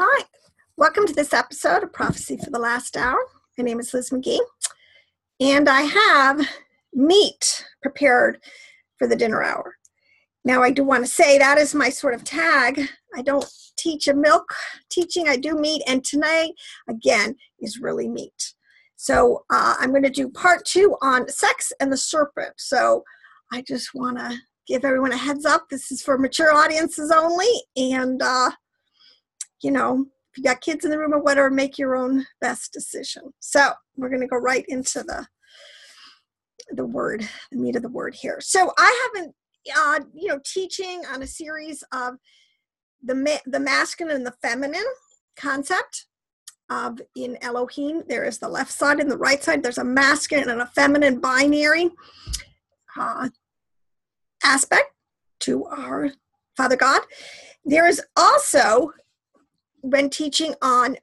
Hi, welcome to this episode of Prophecy for the Last Hour. My name is Liz McGee, and I have meat prepared for the dinner hour. Now, I do want to say that is my sort of tag. I don't teach a milk teaching, I do meat, and tonight, again, is really meat. So I'm going to do part 2 on sex and the serpent. So I just want to give everyone a heads up. This is for mature audiences only, and you know, if you got kids in the room or whatever, make your own best decision. So we're going to go right into the word, the meat of the word here. So I have been, teaching on a series of the masculine and the feminine concept of in Elohim. There is the left side and the right side. There's a masculine and a feminine binary aspect to our Father God. There is also been teaching on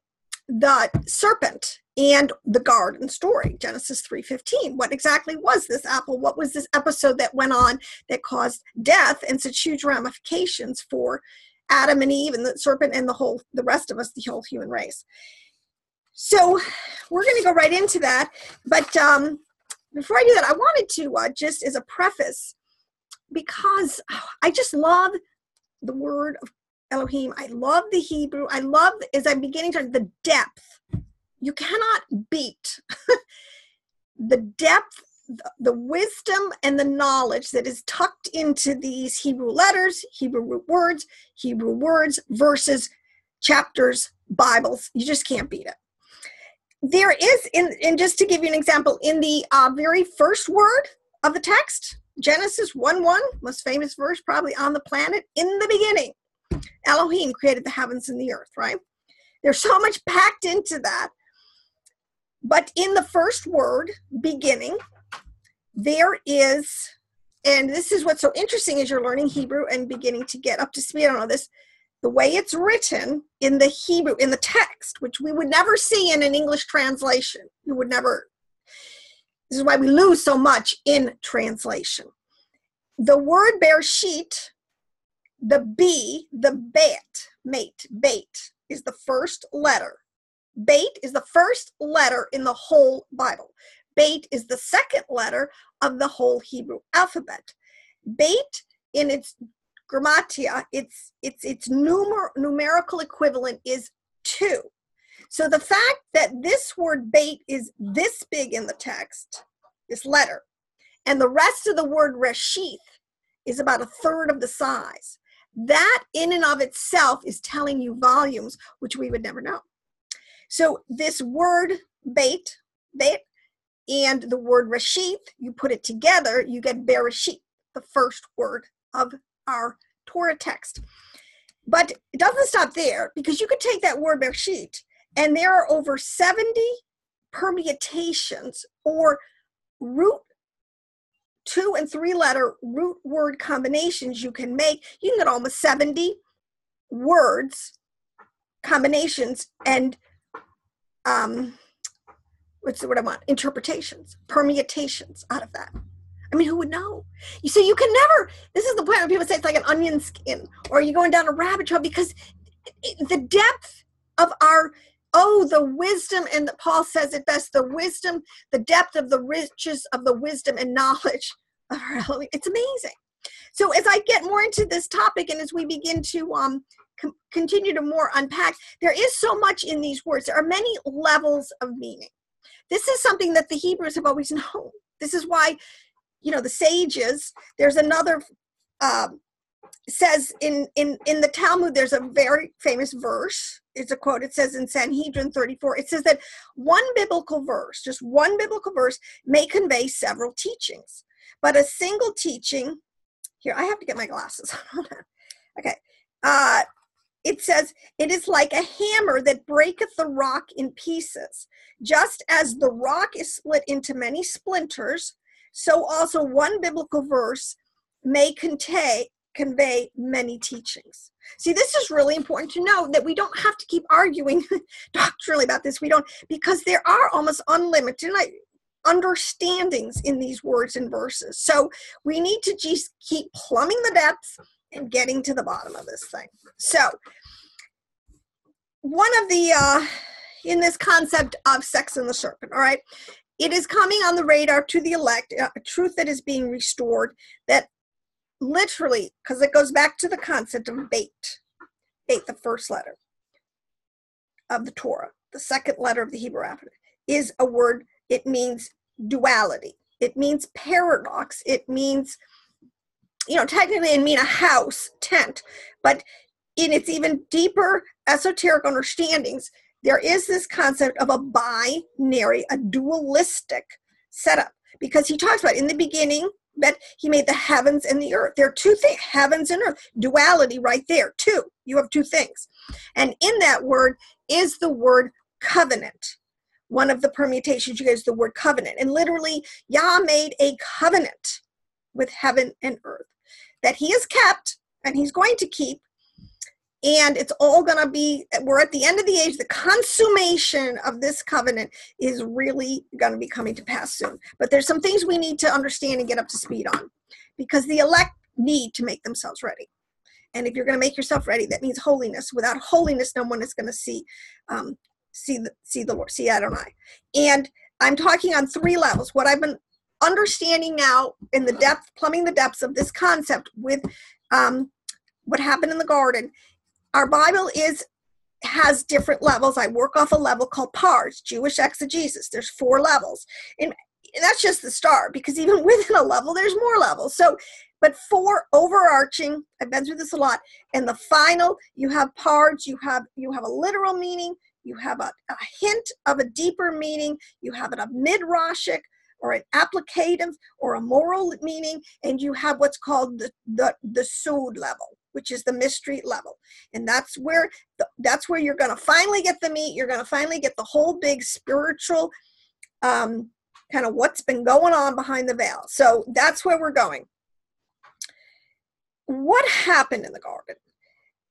the serpent and the garden story, Genesis 3:15. What exactly was this apple? What was this episode that went on that caused death and such huge ramifications for Adam and Eve and the serpent and the rest of us, the whole human race? So we're going to go right into that. But before I do that, I wanted to just as a preface, because I just love the word of Elohim. I love the Hebrew. I love, as I'm beginning to, the depth. You cannot beat the depth, the wisdom, and the knowledge that is tucked into these Hebrew letters, Hebrew root words, verses, chapters, Bibles. You just can't beat it. There is, and just to give you an example, in the very first word of the text, Genesis 1:1, most famous verse probably on the planet, in the beginning, Elohim created the heavens and the earth, right? There's so much packed into that. But in the first word, beginning, there is, and this is what's so interesting as you're learning Hebrew and beginning to get up to speed on all this, the way it's written in the Hebrew, in the text, which we would never see in an English translation. You would never. This is why we lose so much in translation. The word Bereshit, the B, the bait is the first letter. Bait is the first letter in the whole Bible. Bait is the second letter of the whole Hebrew alphabet. Bait, in its grammatia, its numerical equivalent is 2. So the fact that this word bait is this big in the text, this letter, and the rest of the word reshith is about 1/3 of the size, that in and of itself is telling you volumes, which we would never know. So this word bait, and the word reshith, you put it together, you get Bereshit, the first word of our Torah text. But it doesn't stop there, because you could take that word Bereshit, and there are over 70 permutations or root 2 and 3 letter root word combinations you can make. You can get almost 70 words combinations and what's the word I want? Interpretations, permutations out of that. I mean, who would know? You see, you can never, this is the point when people say it's like an onion skin, or you're going down a rabbit trail, because the depth of the wisdom, and Paul says it best, the wisdom, the depth of the riches of the wisdom and knowledge of our Elohim. It's amazing. So as I get more into this topic, and as we begin to continue to more unpack, there is so much in these words. There are many levels of meaning. This is something that the Hebrews have always known. This is why, the sages, there's another, says in the Talmud, there's a very famous verse. It's a quote. It says in Sanhedrin 34, it says that one biblical verse, just one biblical verse, may convey several teachings. But a single teaching, here, I have to get my glasses. Hold on. Okay. It says, it is like a hammer that breaketh the rock in pieces. Just as the rock is split into many splinters, so also one biblical verse may convey many teachings. See, this is really important to know, that we don't have to keep arguing doctrinally about this. We don't, because there are almost unlimited understandings in these words and verses. So we need to just keep plumbing the depths and getting to the bottom of this thing. So one of the, in this concept of sex and the serpent, all right, it is coming on the radar to the elect, a truth that is being restored, that literally, because it goes back to the concept of bait, the first letter of the Torah, the second letter of the Hebrew alphabet, is a word, it means duality. It means paradox. It means, technically it means a house, tent, but in its even deeper esoteric understandings, there is this concept of a binary, a dualistic setup, because he talks about in the beginning that he made the heavens and the earth. There are two things, heavens and earth, duality right there, two. You have two things. And in that word is the word covenant. One of the permutations you get is the word covenant. And literally, Yah made a covenant with heaven and earth that he has kept and he's going to keep. And it's all going to be, we're at the end of the age. The consummation of this covenant is really going to be coming to pass soon. But there's some things we need to understand and get up to speed on, because the elect need to make themselves ready. And if you're going to make yourself ready, that means holiness. Without holiness, no one is going to see the Lord, see Adonai. And I'm talking on three levels. What I've been understanding now in the depth, plumbing the depths of this concept with what happened in the garden. Our Bible has different levels. I work off a level called PARS, Jewish exegesis. There's 4 levels. And that's just the start, because even within a level, there's more levels. So, but 4 overarching, I've been through this a lot. And the final, you have PARS, you have a literal meaning, you have a hint of a deeper meaning, you have a midrashic or an applicative or a moral meaning, and you have what's called the sod level, which is the mystery level. And that's where you're going to finally get the meat. You're going to finally get the whole big spiritual kind of what's been going on behind the veil. So that's where we're going. What happened in the garden?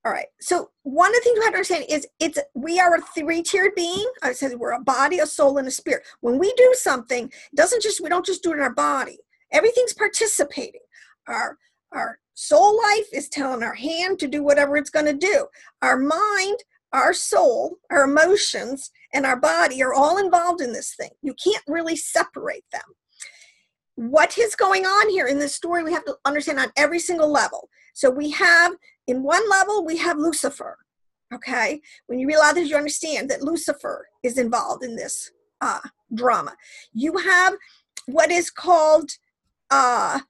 All right. So one of the things we have to understand is we are a 3-tiered being. I said we're a body, a soul, and a spirit. When we do something, we don't just do it in our body. Everything's participating. Our soul life is telling our hand to do whatever it's going to do. Our mind, our soul, our emotions, and our body are all involved in this thing. You can't really separate them. What is going on here in this story, we have to understand on every single level. So we have, in one level, we have Lucifer, okay? When you realize that, you understand that Lucifer is involved in this drama. You have what is called, well,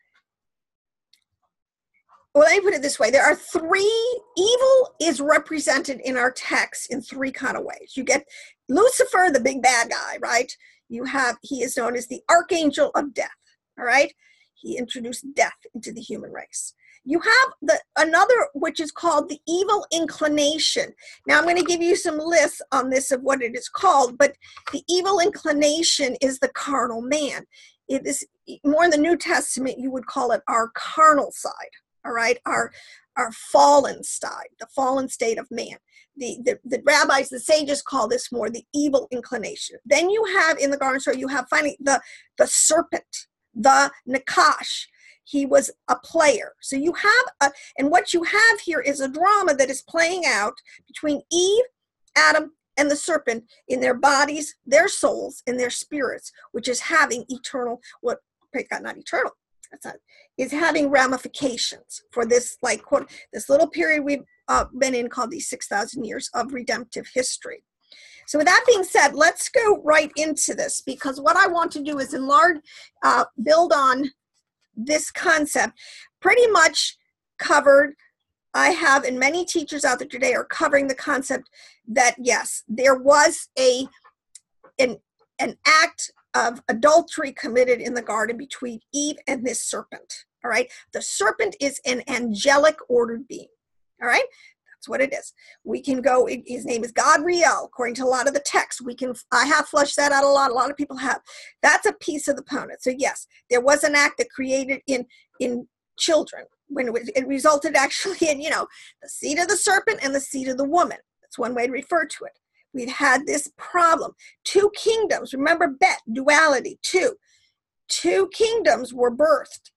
let me put it this way. There are 3, evil is represented in our text in 3 kind of ways. You get Lucifer, the big bad guy, right? He is known as the archangel of death, all right? He introduced death into the human race. You have another, which is called the evil inclination. Now, I'm going to give you some lists on this of what it is called, but the evil inclination is the carnal man. It is more in the New Testament, you would call it our carnal side, all right? Our fallen side, the fallen state of man. The rabbis, the sages call this more the evil inclination. Then you have in the garden story, you have finally the serpent, the Nakash. He was a player. So you have, and what you have here is a drama that is playing out between Eve, Adam, and the serpent in their bodies, their souls, and their spirits, which is having eternal, not eternal, is having ramifications for this, like, quote, this little period we've been in called these 6,000 years of redemptive history. So with that being said, let's go right into this, because what I want to do is build on this concept pretty much covered. I have, and many teachers out there today are covering the concept that, yes, there was an act of adultery committed in the garden between Eve and this serpent, all right? The serpent is an angelic ordered being, all right? That's what it is. We can go, his name is Gabriel, according to a lot of the text. I have fleshed that out a lot of people have. That's a piece of the opponent. So yes, there was an act that created in children, when it resulted actually in, the seed of the serpent and the seed of the woman. That's one way to refer to it. We've had this problem. 2 kingdoms, remember Bet, duality, 2 kingdoms were birthed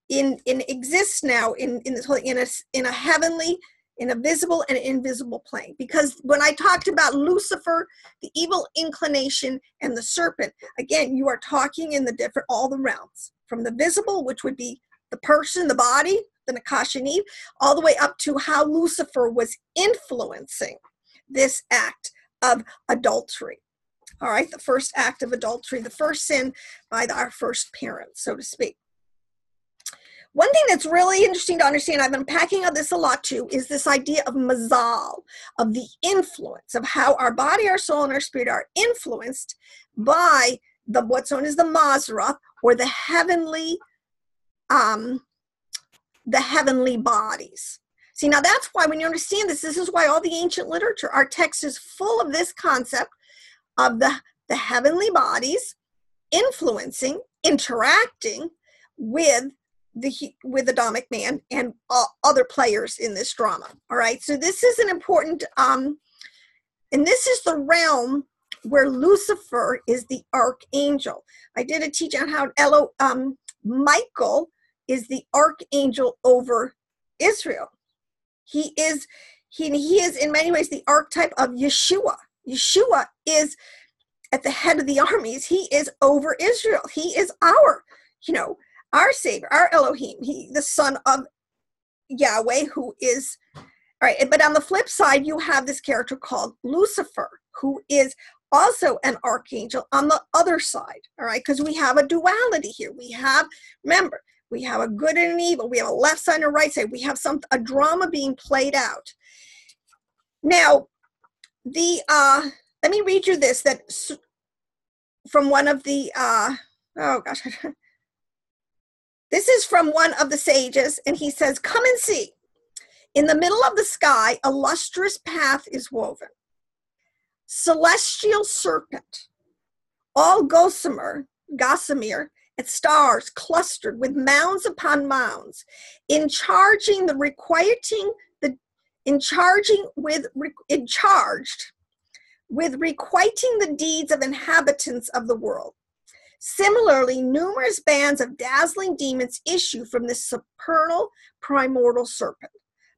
exist now in this whole, in a heavenly, in a visible and invisible plane. Because when I talked about Lucifer, the evil inclination, and the serpent, again, you are talking in all the realms, from the visible, which would be the person, the body, the Nakash and Eve, all the way up to how Lucifer was influencing this act of adultery. All right, the first act of adultery, the first sin by our first parents, so to speak. One thing that's really interesting to understand, I've been unpacking on this a lot too, is this idea of mazal, of the influence of how our body, our soul, and our spirit are influenced by what's known as the Mazra, or the heavenly bodies. See, now that's why when you understand this is why all the ancient literature, our text is full of this concept of the heavenly bodies influencing, interacting with Adamic man and other players in this drama. All right, so this is an important, and this is the realm where Lucifer is the archangel. I did a teach on how Michael is the archangel over Israel. He is in many ways the archetype of Yeshua. Yeshua is at the head of the armies. He is over Israel. He is our Savior, our Elohim. The son of Yahweh, who is, all right. But on the flip side, you have this character called Lucifer, who is also an archangel on the other side. All right, because we have a duality here. Remember, we have a good and an evil. We have a left side and a right side. We have a drama being played out. Now, let me read you this from one of the this is from one of the sages, and he says, "Come and see. In the middle of the sky, a lustrous path is woven. Celestial serpent, all gossamer, and stars clustered with mounds upon mounds, in charged with requiting the deeds of inhabitants of the world. Similarly, numerous bands of dazzling demons issue from this supernal primordial serpent,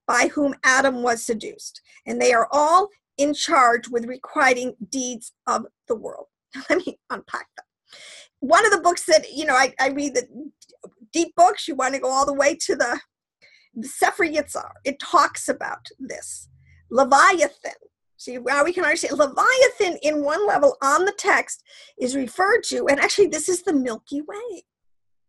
by whom Adam was seduced, and they are all in charge with requiting deeds of the world." Let me unpack that. One of the books that, I read, the deep books, you want to go all the way to the Sefer Yitzhar. It talks about this. Leviathan. See, now we can understand Leviathan in one level on the text is referred to, and actually this is the Milky Way.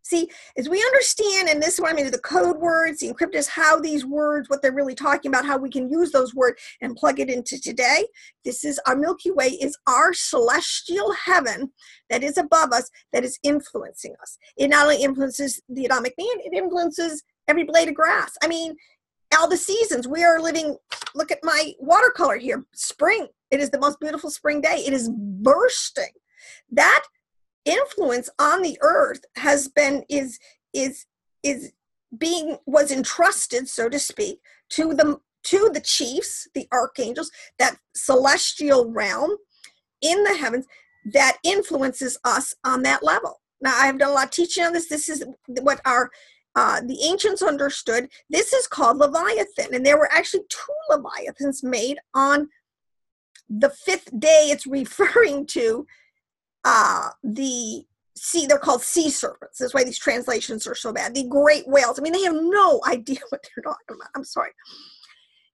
See, as we understand, and this is what I mean, the code words, the encryptors, how these words, what they're really talking about, how we can use those words and plug it into today. This is our Milky Way, is our celestial heaven that is above us, that is influencing us. It not only influences the Adamic man, it influences every blade of grass. I mean, all the seasons. We are living, look at my watercolor here, spring. It is the most beautiful spring day. It is bursting. That influence on the earth was entrusted, so to speak, to the chiefs, the archangels, that celestial realm in the heavens that influences us on that level. Now, I have done a lot of teaching on this. This is what the ancients understood. This is called Leviathan, and there were actually 2 Leviathans made on the 5th day. It's referring to the sea. They're called sea serpents. That's why these translations are so bad. The great whales. I mean, they have no idea what they're talking about. I'm sorry.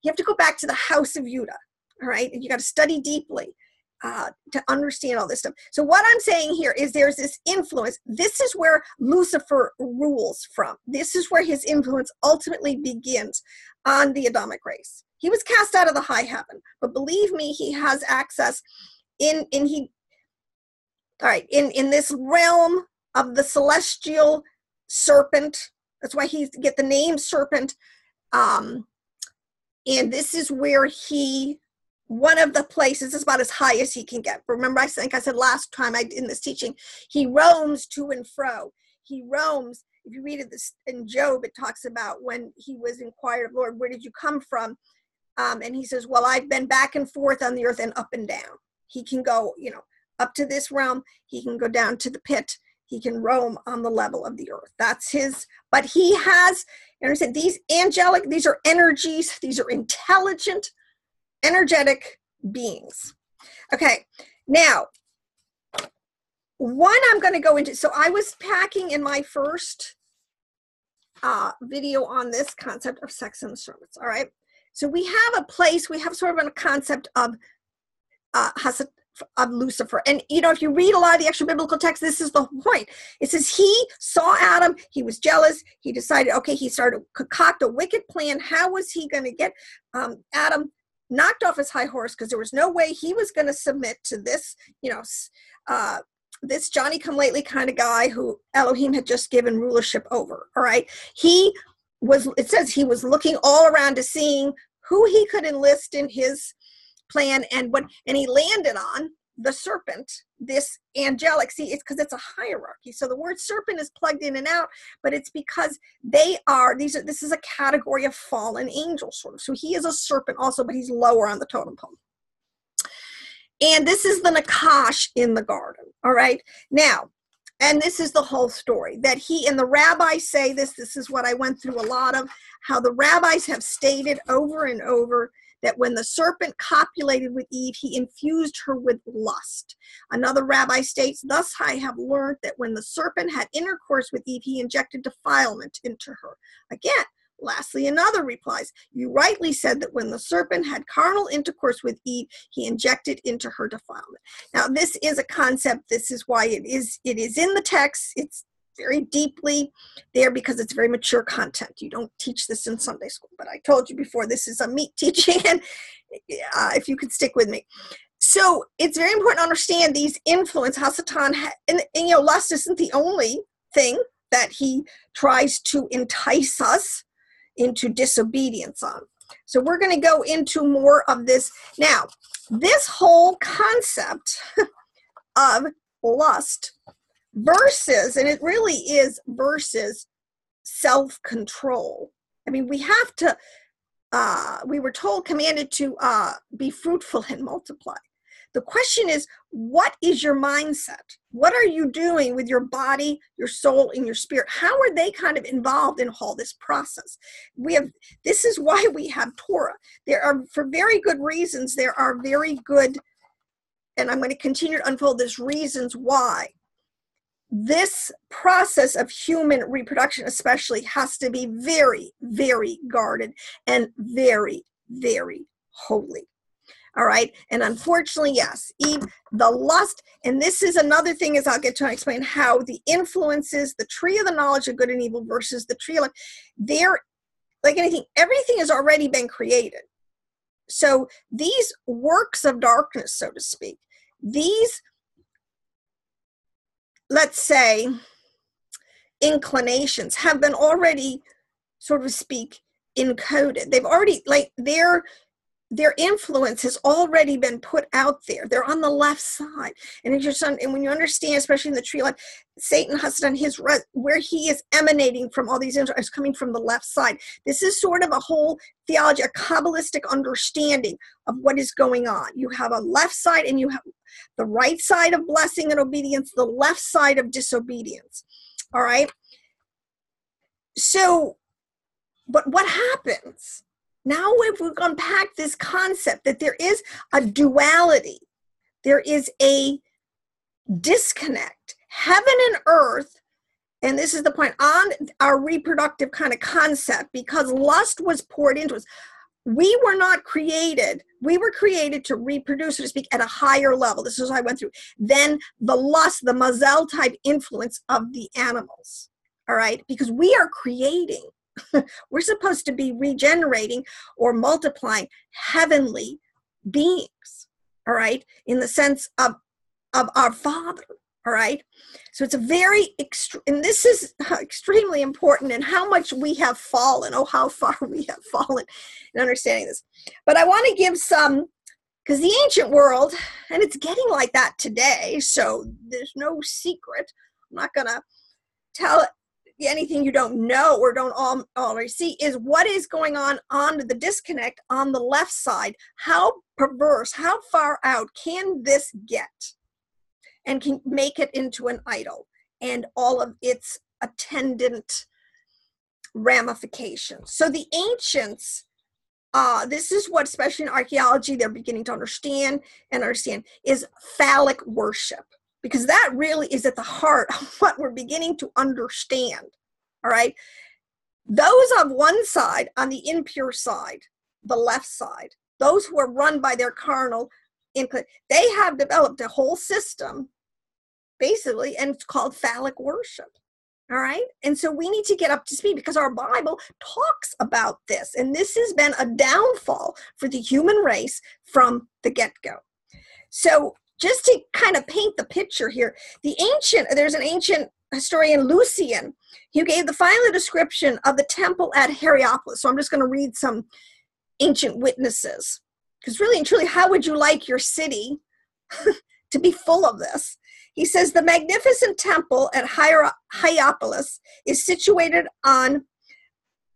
You have to go back to the house of Judah, all right? And you got to study deeply to understand all this stuff. So what I'm saying here is there's this influence. This is where Lucifer rules from. This is where his influence ultimately begins on the Adamic race. He was cast out of the high heaven, but believe me, he has access in this realm of the celestial serpent. That's why he get the name Serpent. And this is where one of the places is about as high as he can get. Remember, I think I said last time in this teaching, he roams to and fro. He roams. If you read this in Job, it talks about when he was inquired of, Lord, where did you come from? And he says, well, I've been back and forth on the earth and up and down. He can go, up to this realm. He can go down to the pit He can roam on the level of the earth. That's his, but he has, you understand, these angelic, these are energies, these are intelligent, energetic beings. Okay, now, one I'm going to go into, so I was packing in my first video on this concept of sex and the serpents, all right? So we have a place, we have sort of a concept of Lucifer. And, you know, if you read a lot of the extra biblical text, this is the point. It says he saw Adam, he was jealous, he decided, okay, he started to concoct a wicked plan. How was he going to get Adam knocked off his high horse? Because there was no way he was going to submit to this, you know, this Johnny-come-lately kind of guy who Elohim had just given rulership over, all right? He was, it says he was looking all around to seeing who he could enlist in his plan, and he landed on the serpent, this angelic. See, it's because it's a hierarchy. So the word serpent is plugged in and out, but it's because this is a category of fallen angels, sort of. So he is a serpent also, but he's lower on the totem pole. And this is the Nakash in the garden, all right? Now, and this is the whole story, that he and the rabbis say this is what I went through a lot of, how the rabbis have stated over and over that when the serpent copulated with Eve, he infused her with lust. Another rabbi states, thus I have learned that when the serpent had intercourse with Eve, he injected defilement into her. Again, lastly, another replies, you rightly said that when the serpent had carnal intercourse with Eve, he injected into her defilement. Now, this is a concept. This is why it is in the text. It's very deeply there because it's very mature content. You don't teach this in Sunday school, but I told you before, this is a meat teaching, and if you could stick with me. So it's very important to understand these influence, how Satan, and you know, lust isn't the only thing that he tries to entice us into disobedience on. So we're going to go into more of this. Now, this whole concept of lust versus, and it really is versus self-control. I mean, we have to, we were told, commanded to be fruitful and multiply. The question is, what is your mindset? What are you doing with your body, your soul, and your spirit? How are they kind of involved in all this process? This is why we have Torah. There are, for very good reasons, there are very good, and I'm going to continue to unfold this, reasons why this process of human reproduction especially has to be very, very guarded and very, very holy. All right. And unfortunately, yes, Eve, the lust, and this is another thing, as I'll get to explain how the influences, the tree of the knowledge of good and evil versus the tree of life, they're like anything, everything has already been created. So these works of darkness, so to speak, these, let's say, inclinations have been already, so to speak, encoded. They've already, like, their influence has already been put out there. They're on the left side. And if you're and when you understand, especially in the tree of life, Satan has done his, where he is emanating from all these is coming from the left side. This is sort of a whole theology, a Kabbalistic understanding of what is going on. You have a left side and you have the right side of blessing and obedience, the left side of disobedience. All right. So, but what happens? Now we've unpacked this concept that there is a duality. There is a disconnect. Heaven and earth, and this is the point on our reproductive kind of concept, because lust was poured into us. We were not created. We were created to reproduce, so to speak, at a higher level. This is what I went through. Then the lust, the mazel type influence of the animals. All right? Because we are creating. We're supposed to be regenerating or multiplying heavenly beings, all right, in the sense of our Father, all right? So it's a very, and this is extremely important in how much we have fallen, how far we have fallen in understanding this. But I want to give some, because the ancient world, and it's getting like that today, so there's no secret. I'm not going to tell anything you don't know or don't already see, is what is going on the disconnect on the left side. How perverse, how far out can this get and can make it into an idol? and all of its attendant ramifications. So the ancients, this is what, especially in archaeology, they're beginning to understand, is phallic worship, because that really is at the heart of what we're beginning to understand. All right. Those on one side, on the impure side, the left side, those who are run by their carnal inclination, they have developed a whole system, basically, and it's called phallic worship. All right. And so we need to get up to speed, because our Bible talks about this. And this has been a downfall for the human race from the get-go. So just to kind of paint the picture here, there's an ancient historian, Lucian, who gave the final description of the temple at Hierapolis. So I'm just going to read some ancient witnesses, because really and truly, how would you like your city to be full of this? He says, the magnificent temple at Hierapolis is situated on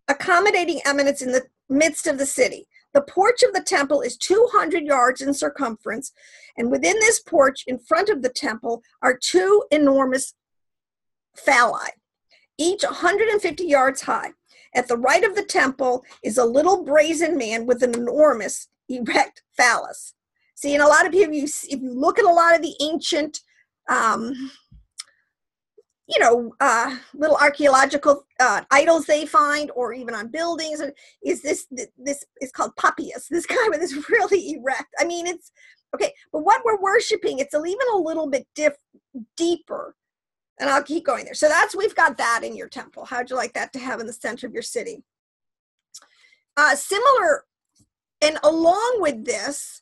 accommodating eminence in the midst of the city. The porch of the temple is 200 yards in circumference, and within this porch, in front of the temple, are two enormous phalli, each 150 yards high. At the right of the temple is a little brazen man with an enormous erect phallus. See, and a lot of people, if you look at a lot of the ancient, little archaeological idols they find, or even on buildings, is this is called Papias. This guy with this really erect. I mean, it's okay, but what we're worshiping, it's even a little bit deeper. And I'll keep going there. So we've got that in your temple. How'd you like that to have in the center of your city? Similar, and along with this,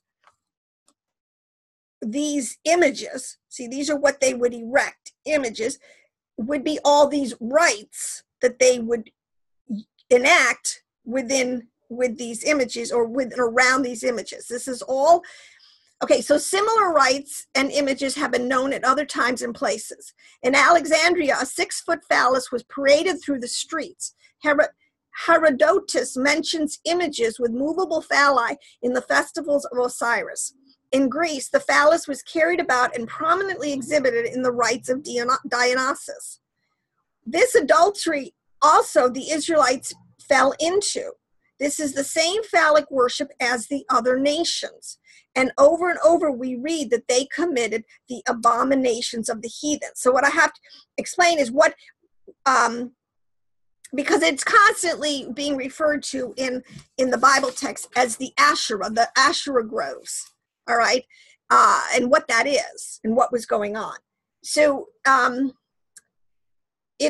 these images, see, these are what they would erect, images, would be all these rites that they would enact with these images, or with around these images. This is all. Okay, so similar rites and images have been known at other times and places. In Alexandria, a 6-foot phallus was paraded through the streets. Herodotus mentions images with movable phalli in the festivals of Osiris. In Greece, the phallus was carried about and prominently exhibited in the rites of Dionysus. This adultery also the Israelites fell into. This is the same phallic worship as the other nations. And over we read that they committed the abominations of the heathen. So what I have to explain is what, because it's constantly being referred to in the Bible text as the Asherah groves, all right, and what that is and what was going on. So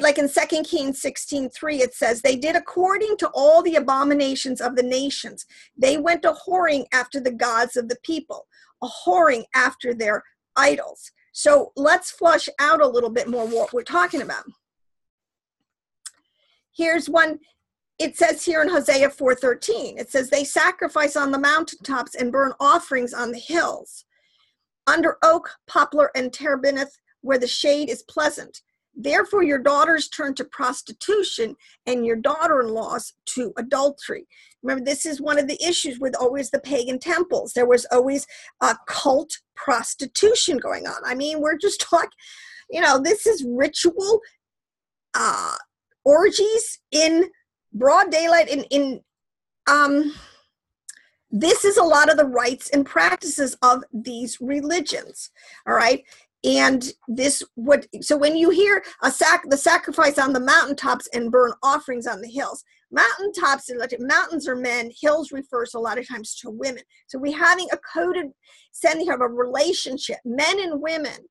like in 2 Kings 16:3, it says, they did according to all the abominations of the nations. They went a whoring after the gods of the people, a whoring after their idols. So let's flush out a little bit more what we're talking about. Here's one. It says here in Hosea 4:13, it says, they sacrifice on the mountaintops and burn offerings on the hills, under oak, poplar, and terebinth, where the shade is pleasant. Therefore, your daughters turn to prostitution and your daughter-in-laws to adultery. Remember, this is one of the issues with always the pagan temples. There was always cult prostitution going on. I mean, we're just talking, this is ritual orgies in broad daylight. This is a lot of the rites and practices of these religions, all right? And so when you hear the sacrifice on the mountaintops and burn offerings on the hills, mountains are men, hills refers a lot of times to women. So we're having a coded setting of a relationship. Men and women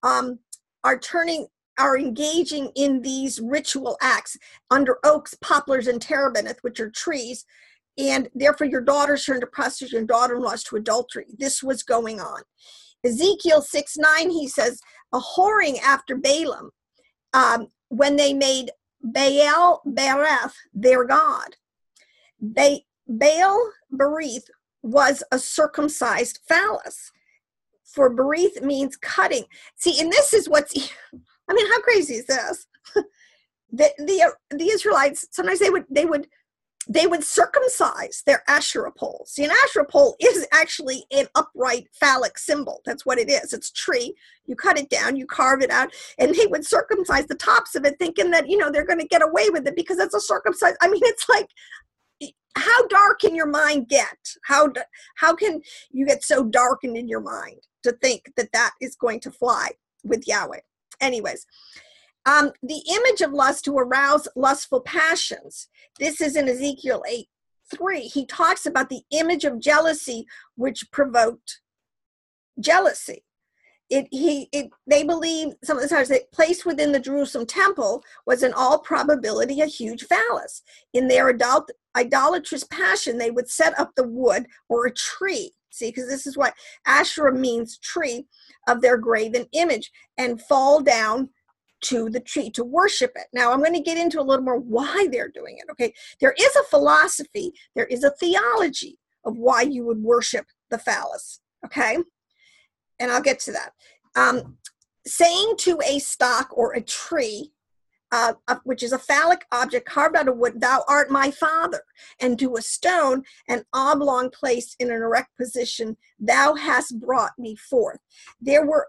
are engaging in these ritual acts under oaks, poplars, and terebinth, which are trees. And therefore your daughters turn to prostitution and daughter-in-laws to adultery. This was going on. Ezekiel 6:9, he says, a whoring after Balaam, when they made Baal Bereth their god. Baal Bereth was a circumcised phallus. For Bereth means cutting. See, and this is how crazy is this? The Israelites, sometimes they would they would circumcise their Asherah poles. See, an Asherah pole is actually an upright phallic symbol. That's what it is. It's a tree. You cut it down, you carve it out, and they would circumcise the tops of it, thinking that, they're going to get away with it because it's a circumcised. I mean, it's like, how dark can your mind get? How can you get so darkened in your mind to think that that is going to fly with Yahweh? Anyways, the image of lust to arouse lustful passions. This is in Ezekiel 8:3. He talks about the image of jealousy which provoked jealousy. They believe some of the times that placed within the Jerusalem temple was in all probability a huge phallus. In their idolatrous passion, they would set up the wood or a tree. See, because this is what Asherah means, tree, of their graven image, and fall down to the tree to worship it. Now, I'm going to get into a little more why they're doing it, okay? There is a philosophy, there is a theology of why you would worship the phallus, okay? And I'll get to that. Saying to a stock or a tree, which is a phallic object carved out of wood, thou art my father, and to a stone, an oblong placed in an erect position, thou hast brought me forth. There were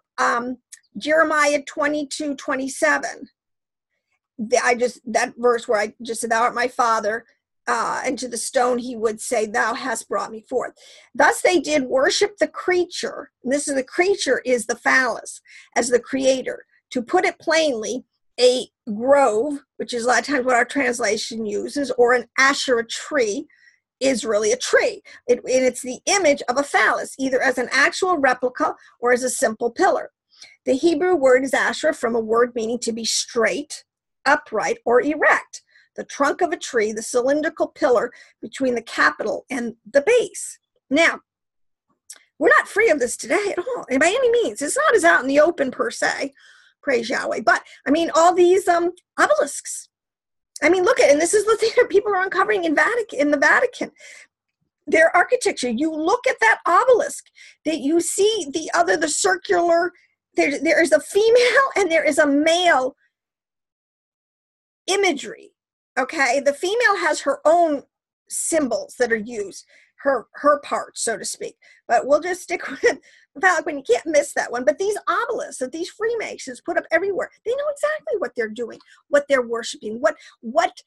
Jeremiah 22:27. That verse where I just said, thou art my father, and to the stone he would say, thou hast brought me forth. Thus they did worship the creature, and the creature is the phallus, as the creator. To put it plainly, a grove, which is a lot of times what our translation uses, or an Asherah tree, is really a tree. And it's the image of a phallus, either as an actual replica or as a simple pillar. The Hebrew word is Asherah, from a word meaning to be straight, upright, or erect. The trunk of a tree, the cylindrical pillar between the capital and the base. Now, we're not free of this today at all, and by any means. It's not as out in the open per se, praise Yahweh. But, I mean, all these obelisks. I mean, look at it, and this is the thing that people are uncovering in the Vatican. Their architecture, you look at that obelisk, that you see the circular, there is a female and there is a male imagery. Okay, the female has her own symbols that are used, her parts, so to speak. But we'll just stick with the phallic when you can't miss that one. But these obelisks that these Freemasons put up everywhere, they know exactly what they're doing, what they're worshiping, what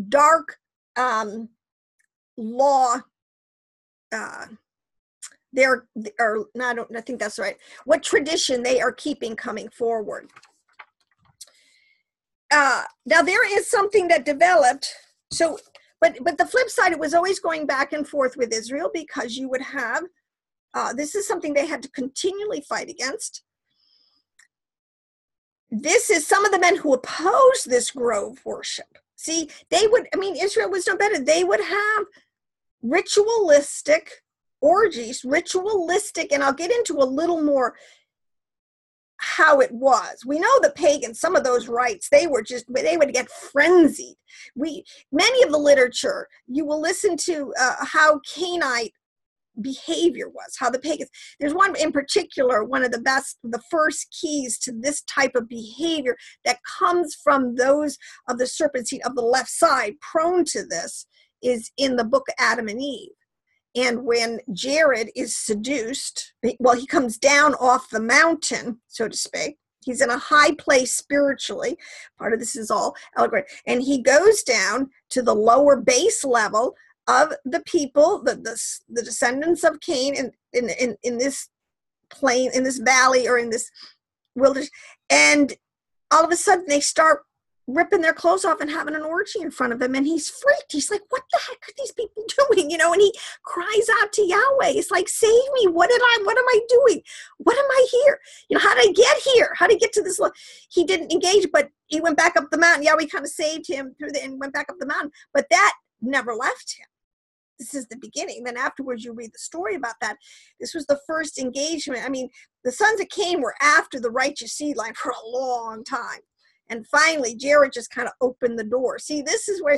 dark law I think that's right. What tradition they are keeping coming forward. Now there is something that developed. So, but the flip side, it was always going back and forth with Israel, because you would have, this is something they had to continually fight against. This is some of the men who opposed this grove worship. See, Israel was no better. They would have ritualistic orgies, and I'll get into a little more how it was. We know the pagans, some of those rites, they would get frenzied. Many of the literature, you will listen to how Canaanite behavior was, how the pagans, there's one in particular, one of the first keys to this type of behavior that comes from those of the serpent seed of the left side, prone to this, is in the book of Adam and Eve. And when Jared is seduced, well, he comes down off the mountain, so to speak. He's in a high place spiritually. Part of this is all allegory. And he goes down to the lower base level of the people, the descendants of Cain in this plain, in this valley, or in this wilderness. And all of a sudden they start ripping their clothes off and having an orgy in front of him, and he's freaked. He's like, what the heck are these people doing? And he cries out to Yahweh. It's like, save me. What am I doing? What am I here? How did I get here? How did I get to this? He didn't engage, but he went back up the mountain. Yahweh kind of saved him and went back up the mountain, but that never left him. This is the beginning. Then afterwards, you read the story about that. This was the first engagement. I mean, the sons of Cain were after the righteous seed line for a long time. And finally, Jared just kind of opened the door. See, this is why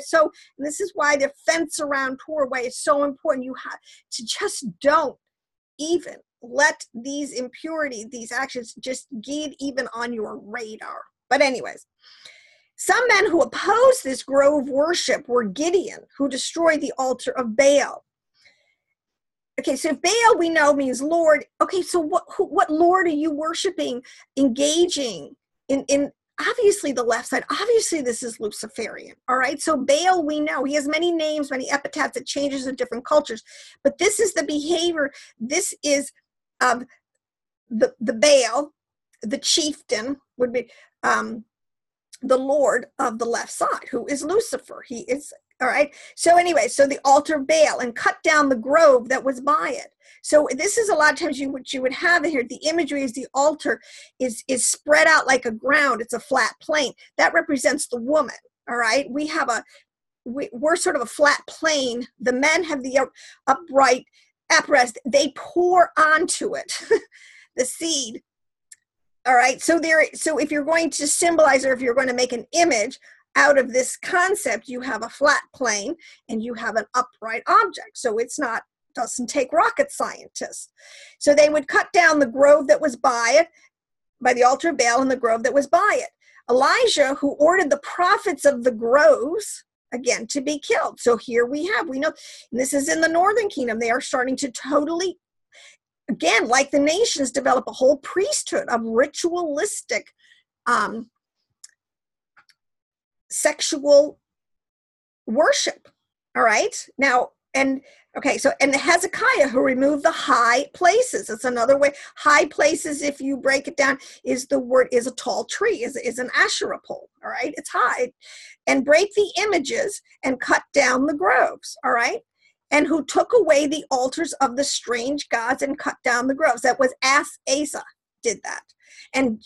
the fence around Torah is so important. You have to just don't even let these impurities, these actions, just get even on your radar. But anyways, Some men who opposed this grove worship were Gideon, who destroyed the altar of Baal. Okay, so if Baal we know means Lord, okay, so what Lord are you worshiping, engaging in obviously the left side? Obviously this is Luciferian, all right? So Baal we know, he has many names, many epithets, it changes in different cultures, but this is the behavior, this is the Baal, the chieftain would be the Lord of the left side, who is Lucifer. He is, all right. So anyway, so the altar of Baal, and cut down the grove that was by it. So this is a lot of times what you would have in here. The imagery is the altar is spread out like a ground. It's a flat plane. That represents the woman. All right. We're sort of a flat plane. The men have the upright apparatus. They pour onto it the seed. All right. So if you're going to symbolize, or if you're going to make an image out of this concept, you have a flat plane and you have an upright object. So doesn't take rocket scientists. So they would cut down the grove that was by the altar of Baal, and the grove that was by it. Elijah, who ordered the prophets of the groves, again, to be killed. So here we know, and this is in the northern kingdom, they are starting to totally, again, like the nations, develop a whole priesthood of ritualistic sexual worship. All right. Now, and Hezekiah, who removed the high places. It's another way. High places, if you break it down, is a tall tree, is an Asherah pole. All right. It's high. And break the images and cut down the groves. All right. And who took away the altars of the strange gods and cut down the groves. That was Asa did that. And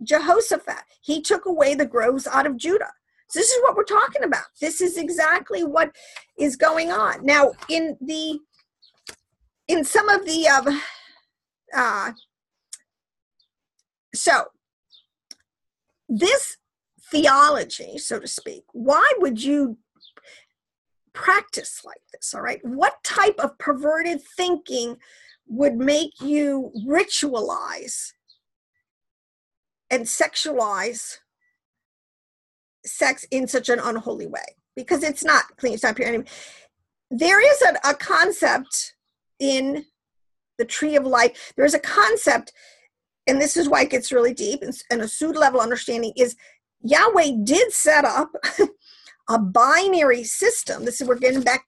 Jehoshaphat, he took away the groves out of Judah. So this is what we're talking about. This is exactly what is going on. Now, in some of the, so this theology, so to speak, why would you practice like this? All right. What type of perverted thinking would make you ritualize and sexualize sex in such an unholy way? Because it's not clean, it's not pure. Anyway, there is a concept in the tree of life. There is a concept, and this is why it gets really deep, and a pseudo-level understanding is Yahweh did set up a binary system. This is, we're getting back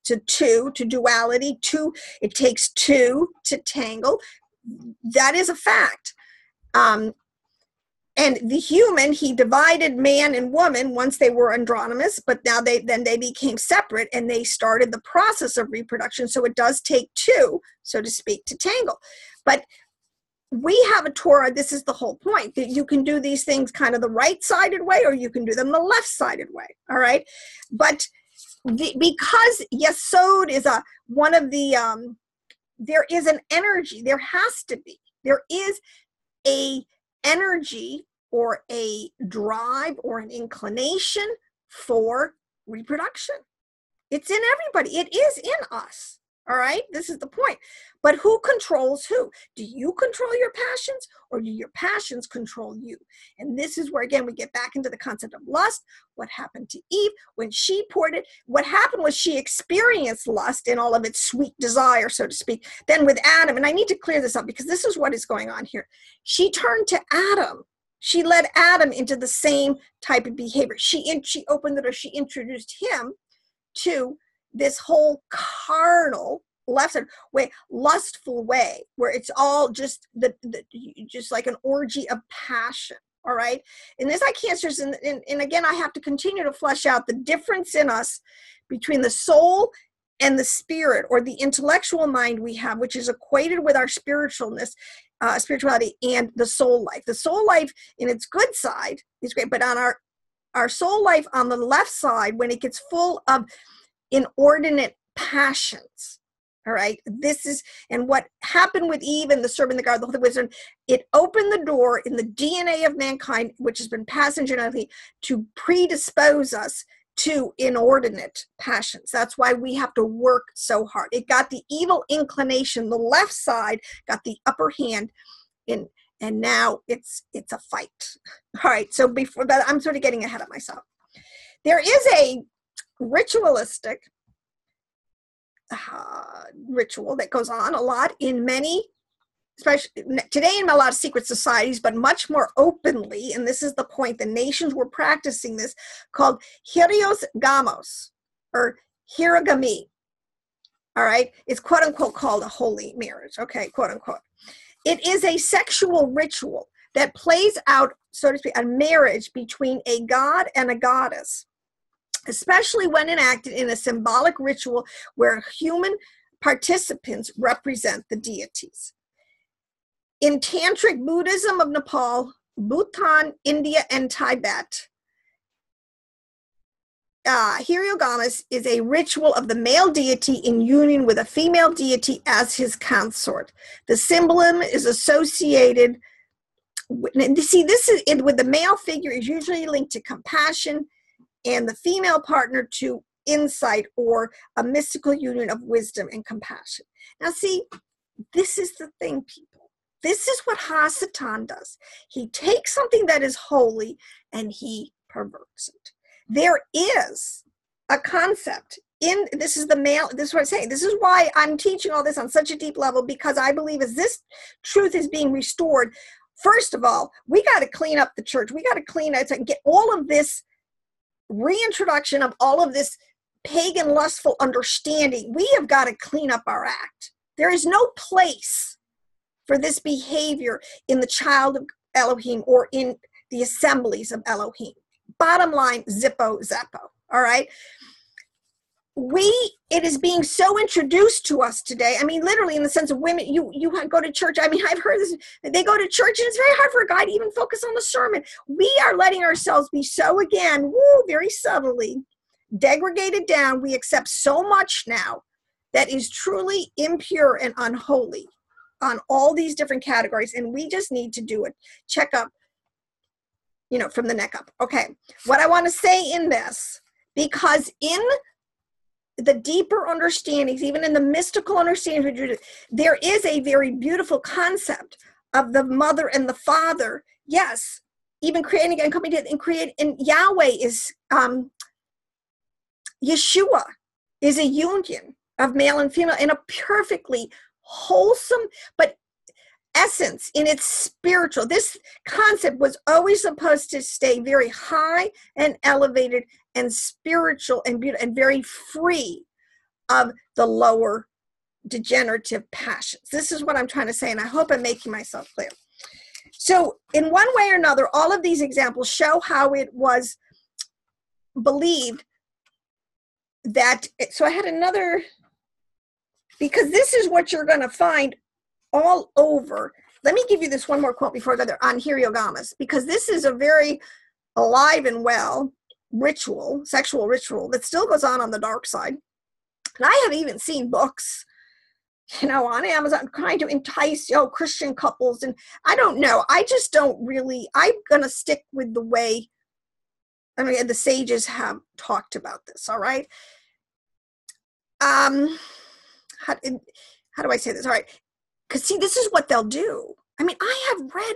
to two, to duality. Two, it takes two to tangle. That is a fact. And the human, he divided man and woman once they were androgynous, but now they became separate, and they started the process of reproduction. So it does take two, so to speak, to tangle. But we have a Torah, this is the whole point, that you can do these things kind of the right-sided way, or you can do them the left-sided way, all right? But because Yesod is one of the, there is an energy, there is a energy or a drive or an inclination for reproduction. It's in everybody. It is in us. All right. This is the point. But who controls who? Do you control your passions, or do your passions control you? And this is where, again, we get back into the concept of lust. What happened to Eve when she poured it? What happened was she experienced lust in all of its sweet desire, so to speak. Then with Adam, and I need to clear this up because this is what is going on here. She turned to Adam. She led Adam into the same type of behavior. She opened the door. She introduced him to this whole carnal, left side way, lustful way, where it's all just just like an orgy of passion. All right. And this, I can't, and again, I have to continue to flesh out the difference in us between the soul and the spirit, or the intellectual mind we have, which is equated with our spirituality, and the soul life. The soul life in its good side is great, but on our soul life on the left side, when it gets full of inordinate passions, all right, this is, and what happened with Eve and the serpent, the garden, the wisdom, it opened the door in the DNA of mankind, which has been passed genetically, to predispose us to inordinate passions. That's why we have to work so hard. It got the evil inclination, the left side got the upper hand, and And now it's a fight. All right, so before that, I'm sort of getting ahead of myself. There is a ritualistic ritual that goes on a lot in many, especially today in a lot of secret societies, but much more openly, and this is the point, the nations were practicing this, called Hieros Gamos, or Hiragami. All right, it's quote unquote called a holy marriage, okay, quote unquote. It is a sexual ritual that plays out, so to speak, a marriage between a god and a goddess, especially when enacted in a symbolic ritual where human participants represent the deities. In Tantric Buddhism of Nepal, Bhutan, India, and Tibet, Hiryogamas is a ritual of the male deity in union with a female deity as his consort. The symbolism is associated with, see, this is with the male figure is usually linked to compassion, and the female partner to insight or a mystical union of wisdom and compassion. Now, see, this is the thing, people. This is what Hasatan does. He takes something that is holy and he perverts it. There is a concept in, this is the male, this is what I'm saying. This is why I'm teaching all this on such a deep level, because I believe as this truth is being restored, first of all, we got to clean up the church. We got to clean it and get all of this reintroduction of all of this pagan lustful understanding. We have got to clean up our act. There is no place for this behavior in the child of Elohim or in the assemblies of Elohim. Bottom line, zippo zappo. All right. It is being so introduced to us today. I mean, literally in the sense of women, you go to church. I mean, I've heard this, they go to church and it's very hard for a guy to even focus on the sermon. We are letting ourselves be so, again, very subtly degraded down. We accept so much now that is truly impure and unholy on all these different categories. And we just need to do it. Check up, from the neck up. Okay. What I want to say in this, because in the deeper understandings, even in the mystical understandings, there is a very beautiful concept of the mother and the father. Yes, even creating and coming to and create. And Yahweh is Yeshua is a union of male and female in a perfectly wholesome, but essence in its spiritual. This concept was always supposed to stay very high and elevated and spiritual and beautiful and very free of the lower degenerative passions. This is what I'm trying to say, and I hope I'm making myself clear. So in one way or another, all of these examples show how it was believed that, so I had another, because this is what you're going to find all over. Let me give you this one more quote before I go there on Hiryogamas, because this is a very alive and well ritual, sexual ritual that still goes on the dark side. And I have even seen books, on Amazon trying to entice, Christian couples. And I don't know. I just don't really, I'm going to stick with the way, the sages have talked about this. All right. How do I say this? All right. Because see, this is what they'll do. I mean, I have read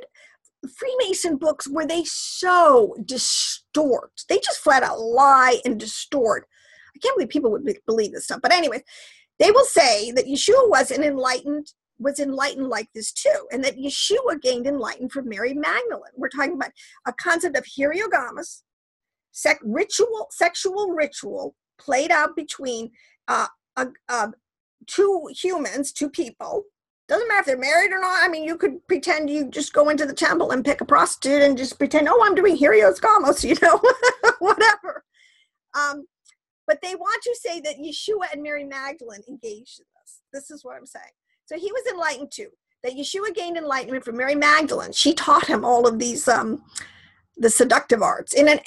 Freemason books where they so distort. They just flat out lie and distort. I can't believe people would believe this stuff. But anyways, they will say that Yeshua was enlightened like this too. And that Yeshua gained enlightenment from Mary Magdalene. We're talking about a concept of Hiryogamas, sexual ritual played out between two humans, two people. Doesn't matter if they're married or not. I mean, you could pretend you just go into the temple and pick a prostitute and just pretend, I'm doing Hieros Gamos, whatever. But they want to say that Yeshua and Mary Magdalene engaged in this. This is what I'm saying. So he was enlightened too. That Yeshua gained enlightenment from Mary Magdalene. She taught him all of these, the seductive arts in an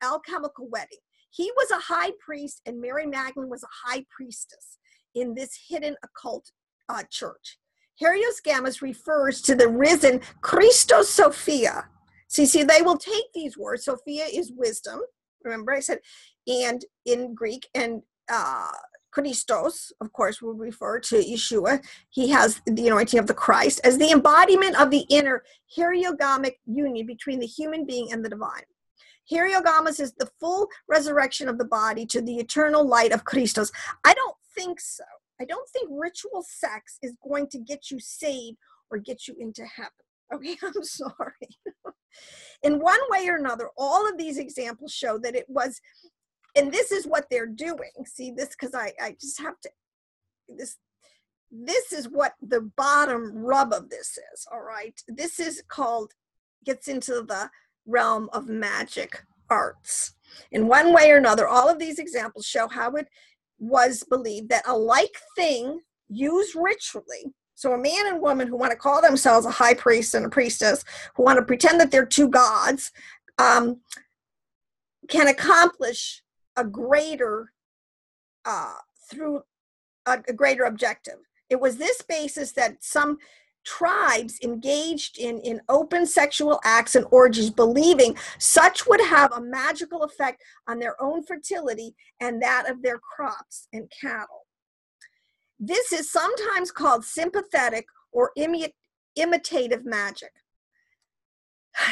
alchemical wedding. He was a high priest and Mary Magdalene was a high priestess in this hidden occult church. Hieros Gamos refers to the risen Christos Sophia. See, they will take these words. Sophia is wisdom. Remember I said, and in Greek, and Christos, of course, will refer to Yeshua. He has the anointing of the Christ as the embodiment of the inner hierogamic union between the human being and the divine. Hierogamos is the full resurrection of the body to the eternal light of Christos. I don't think so. I don't think ritual sex is going to get you saved or get you into heaven. Okay, I'm sorry. In one way or another, all of these examples show that it was, and this is what they're doing. See this, because I just have to, this is what the bottom rub of this is, all right? This is called, gets into the realm of magic arts. In one way or another, all of these examples show how it was believed that a like thing used ritually. So a man and woman who want to call themselves a high priest and a priestess, who want to pretend that they're two gods, can accomplish a greater, through a greater objective. It was this basis that some tribes engaged in open sexual acts and orgies, believing such would have a magical effect on their own fertility and that of their crops and cattle. This is sometimes called sympathetic or imitative magic.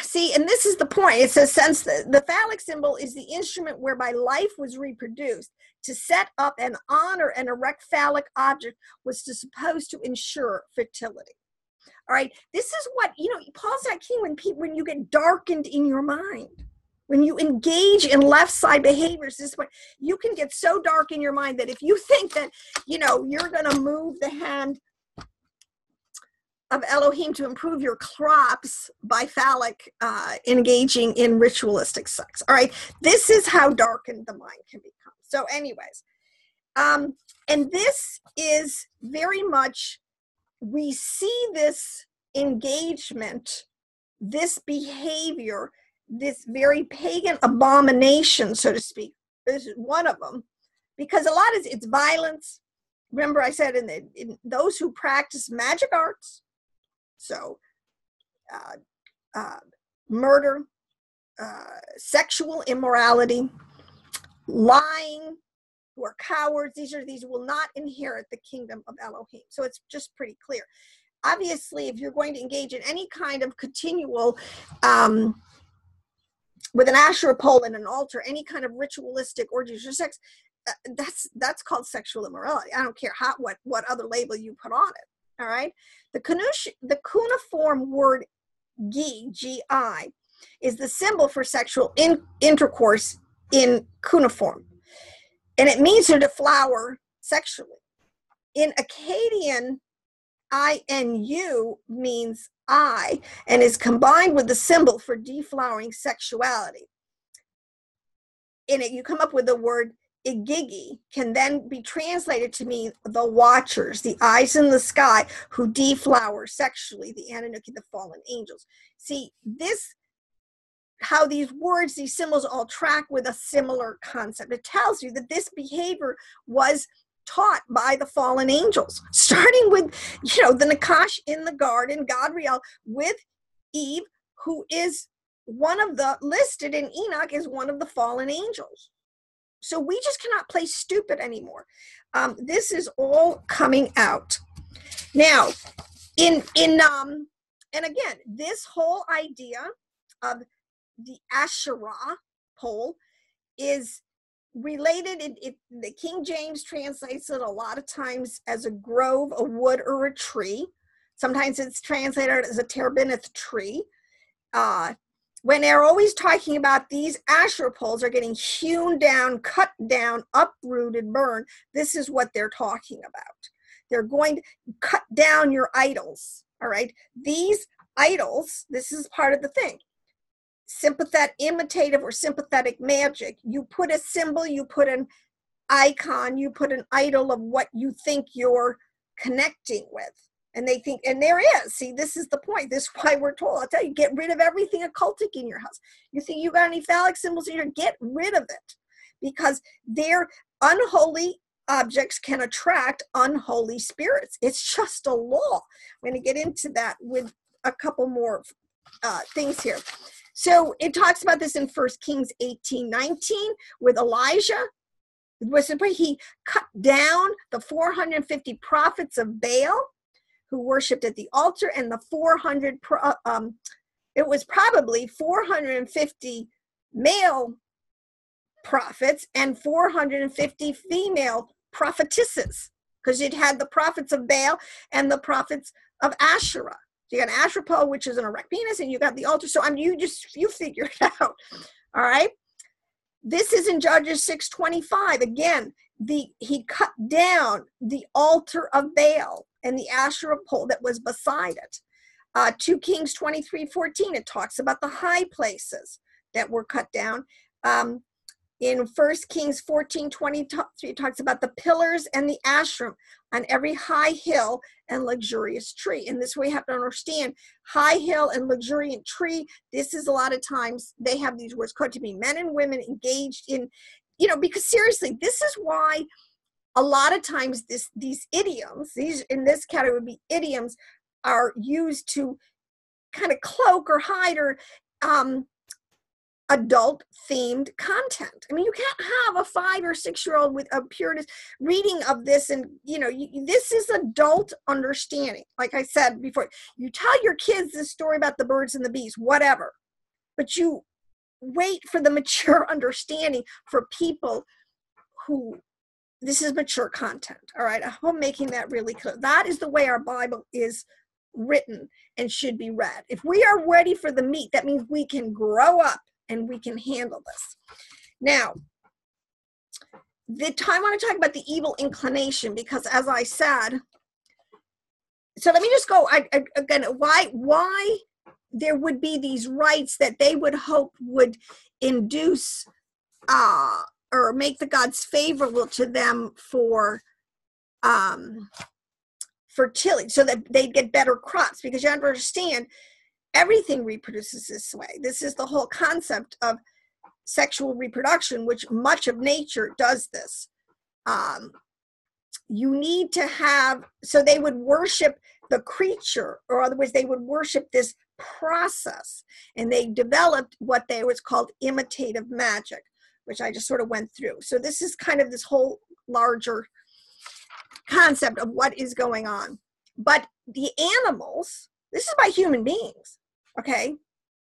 See, and this is the point. It says, since the phallic symbol is the instrument whereby life was reproduced, to set up and honor an erect phallic object was supposed to ensure fertility. All right, this is what, Paul's not kidding when you get darkened in your mind. When you engage in left side behaviors, this is what you can get so dark in your mind that if you think that, you're going to move the hand of Elohim to improve your crops by phallic engaging in ritualistic sex. All right, this is how darkened the mind can become. So anyways, and this is very much, we see this engagement, this behavior, this very pagan abomination, so to speak. This is one of them, because a lot of it's violence. Remember I said in those who practice magic arts, so murder, sexual immorality, lying, who are cowards, these will not inherit the kingdom of Elohim. So it's just pretty clear. Obviously, if you're going to engage in any kind of continual with an Asherah pole and an altar, any kind of ritualistic orgies or sex, that's called sexual immorality. I don't care what other label you put on it. All right. The cuneiform word gi, is the symbol for sexual intercourse in cuneiform, and it means to deflower sexually. In Akkadian, inu means I, and is combined with the symbol for deflowering sexuality. In it, you come up with the word igigi, can then be translated to mean the watchers, the eyes in the sky who deflower sexually, the Anunnaki, the fallen angels. See, this, how these words, these symbols all track with a similar concept. It tells you that this behavior was taught by the fallen angels, starting with, the Nakash in the garden, Gadriel, with Eve, who is one of the listed in Enoch as one of the fallen angels. So we just cannot play stupid anymore. This is all coming out. Now, and again, this whole idea of the Asherah pole is related. The King James translates it a lot of times as a grove, a wood, or a tree. Sometimes it's translated as a terebinth tree. When they're always talking about these Asherah poles are getting hewn down, cut down, uprooted, burned, this is what they're talking about. They're going to cut down your idols, all right? These idols, this is part of the thing. Imitative or sympathetic magic. You put a symbol, you put an icon, you put an idol of what you think you're connecting with. And they think, and there is, see, this is the point. This is why we're told, I'll tell you, get rid of everything occultic in your house. You think you got any phallic symbols in here, get rid of it. Because their unholy objects can attract unholy spirits. It's just a law. I'm going to get into that with a couple more things here. So it talks about this in 1 Kings 18:19 with Elijah. He cut down the 450 prophets of Baal who worshipped at the altar, and the 400, it was probably 450 male prophets and 450 female prophetesses, because it had the prophets of Baal and the prophets of Asherah. So you got an Asherah pole, which is an erect penis, and you got the altar. So you figure it out. All right. This is in Judges 6:25. Again, he cut down the altar of Baal and the Asherah pole that was beside it. 2 Kings 23:14, it talks about the high places that were cut down. In 1 Kings 14:23, it talks about the pillars and the ashram on every high hill and luxurious tree. And this way you have to understand, high hill and luxuriant tree, this is a lot of times, they have these words called to be men and women engaged in, because seriously, this is why a lot of times these idioms, these in this category would be idioms, are used to kind of cloak or hide or adult themed content. I mean, you can't have a 5 or 6 year old with a purist reading of this, and this is adult understanding. Like I said before, you tell your kids this story about the birds and the bees, whatever, but you wait for the mature understanding for people who this is mature content. All right, I hope I'm making that really clear. That is the way our Bible is written and should be read. If we are ready for the meat, that means we can grow up and we can handle this. Now, I want to talk about the evil inclination, because as I said, so let me just go again, why there would be these rites that they would hope would induce or make the gods favorable to them for fertility, so that they'd get better crops, because you have to understand, everything reproduces this way. This is the whole concept of sexual reproduction, which much of nature does this. You need to have, so they would worship the creature, or otherwise they would worship this process, and they developed what was called imitative magic, which I just sort of went through. So this is kind of this whole larger concept of what is going on. But the animals, this is by human beings, okay?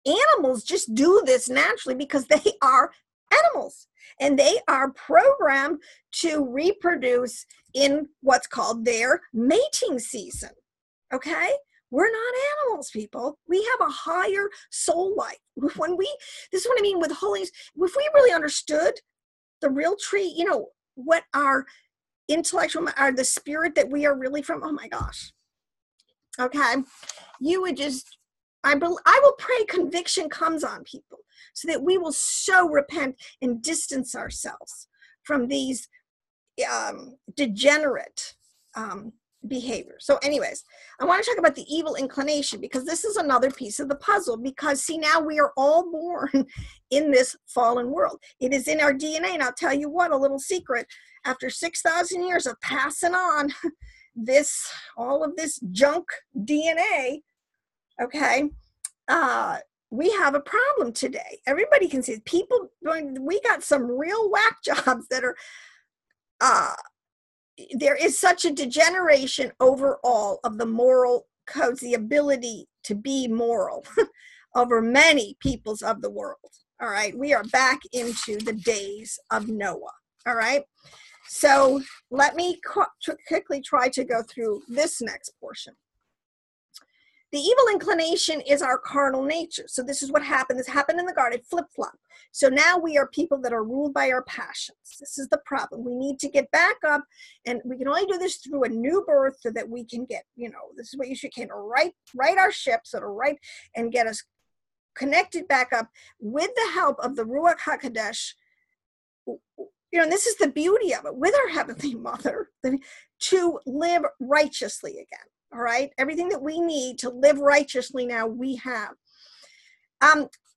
Animals just do this naturally because they are animals, and they are programmed to reproduce in what's called their mating season, okay? We're not animals, people. We have a higher soul life. This is what I mean with holiness. If we really understood the real tree, what our intellectual, or the spirit that we are really from, oh my gosh. Okay. You would just, I will pray conviction comes on people so that we will so repent and distance ourselves from these degenerate behavior. So anyways, I want to talk about the evil inclination, because this is another piece of the puzzle, because see, now we are all born in this fallen world. It is in our DNA. And I'll tell you what, a little secret, after 6,000 years of passing on all of this junk DNA, okay, we have a problem today. Everybody can see it. We got some real whack jobs that are, there is such a degeneration overall of the moral codes, the ability to be moral over many peoples of the world. All right. We are back into the days of Noah. All right. So let me quickly try to go through this next portion. The evil inclination is our carnal nature. So this is what happened. This happened in the garden, flip-flop. So now we are people that are ruled by our passions. This is the problem. We need to get back up, and we can only do this through a new birth, so that we can get, this is what you should can right our ships, and get us connected back up with the help of the Ruach HaKodesh. And this is the beauty of it, with our Heavenly Mother, to live righteously again. All right. Everything that we need to live righteously now, we have.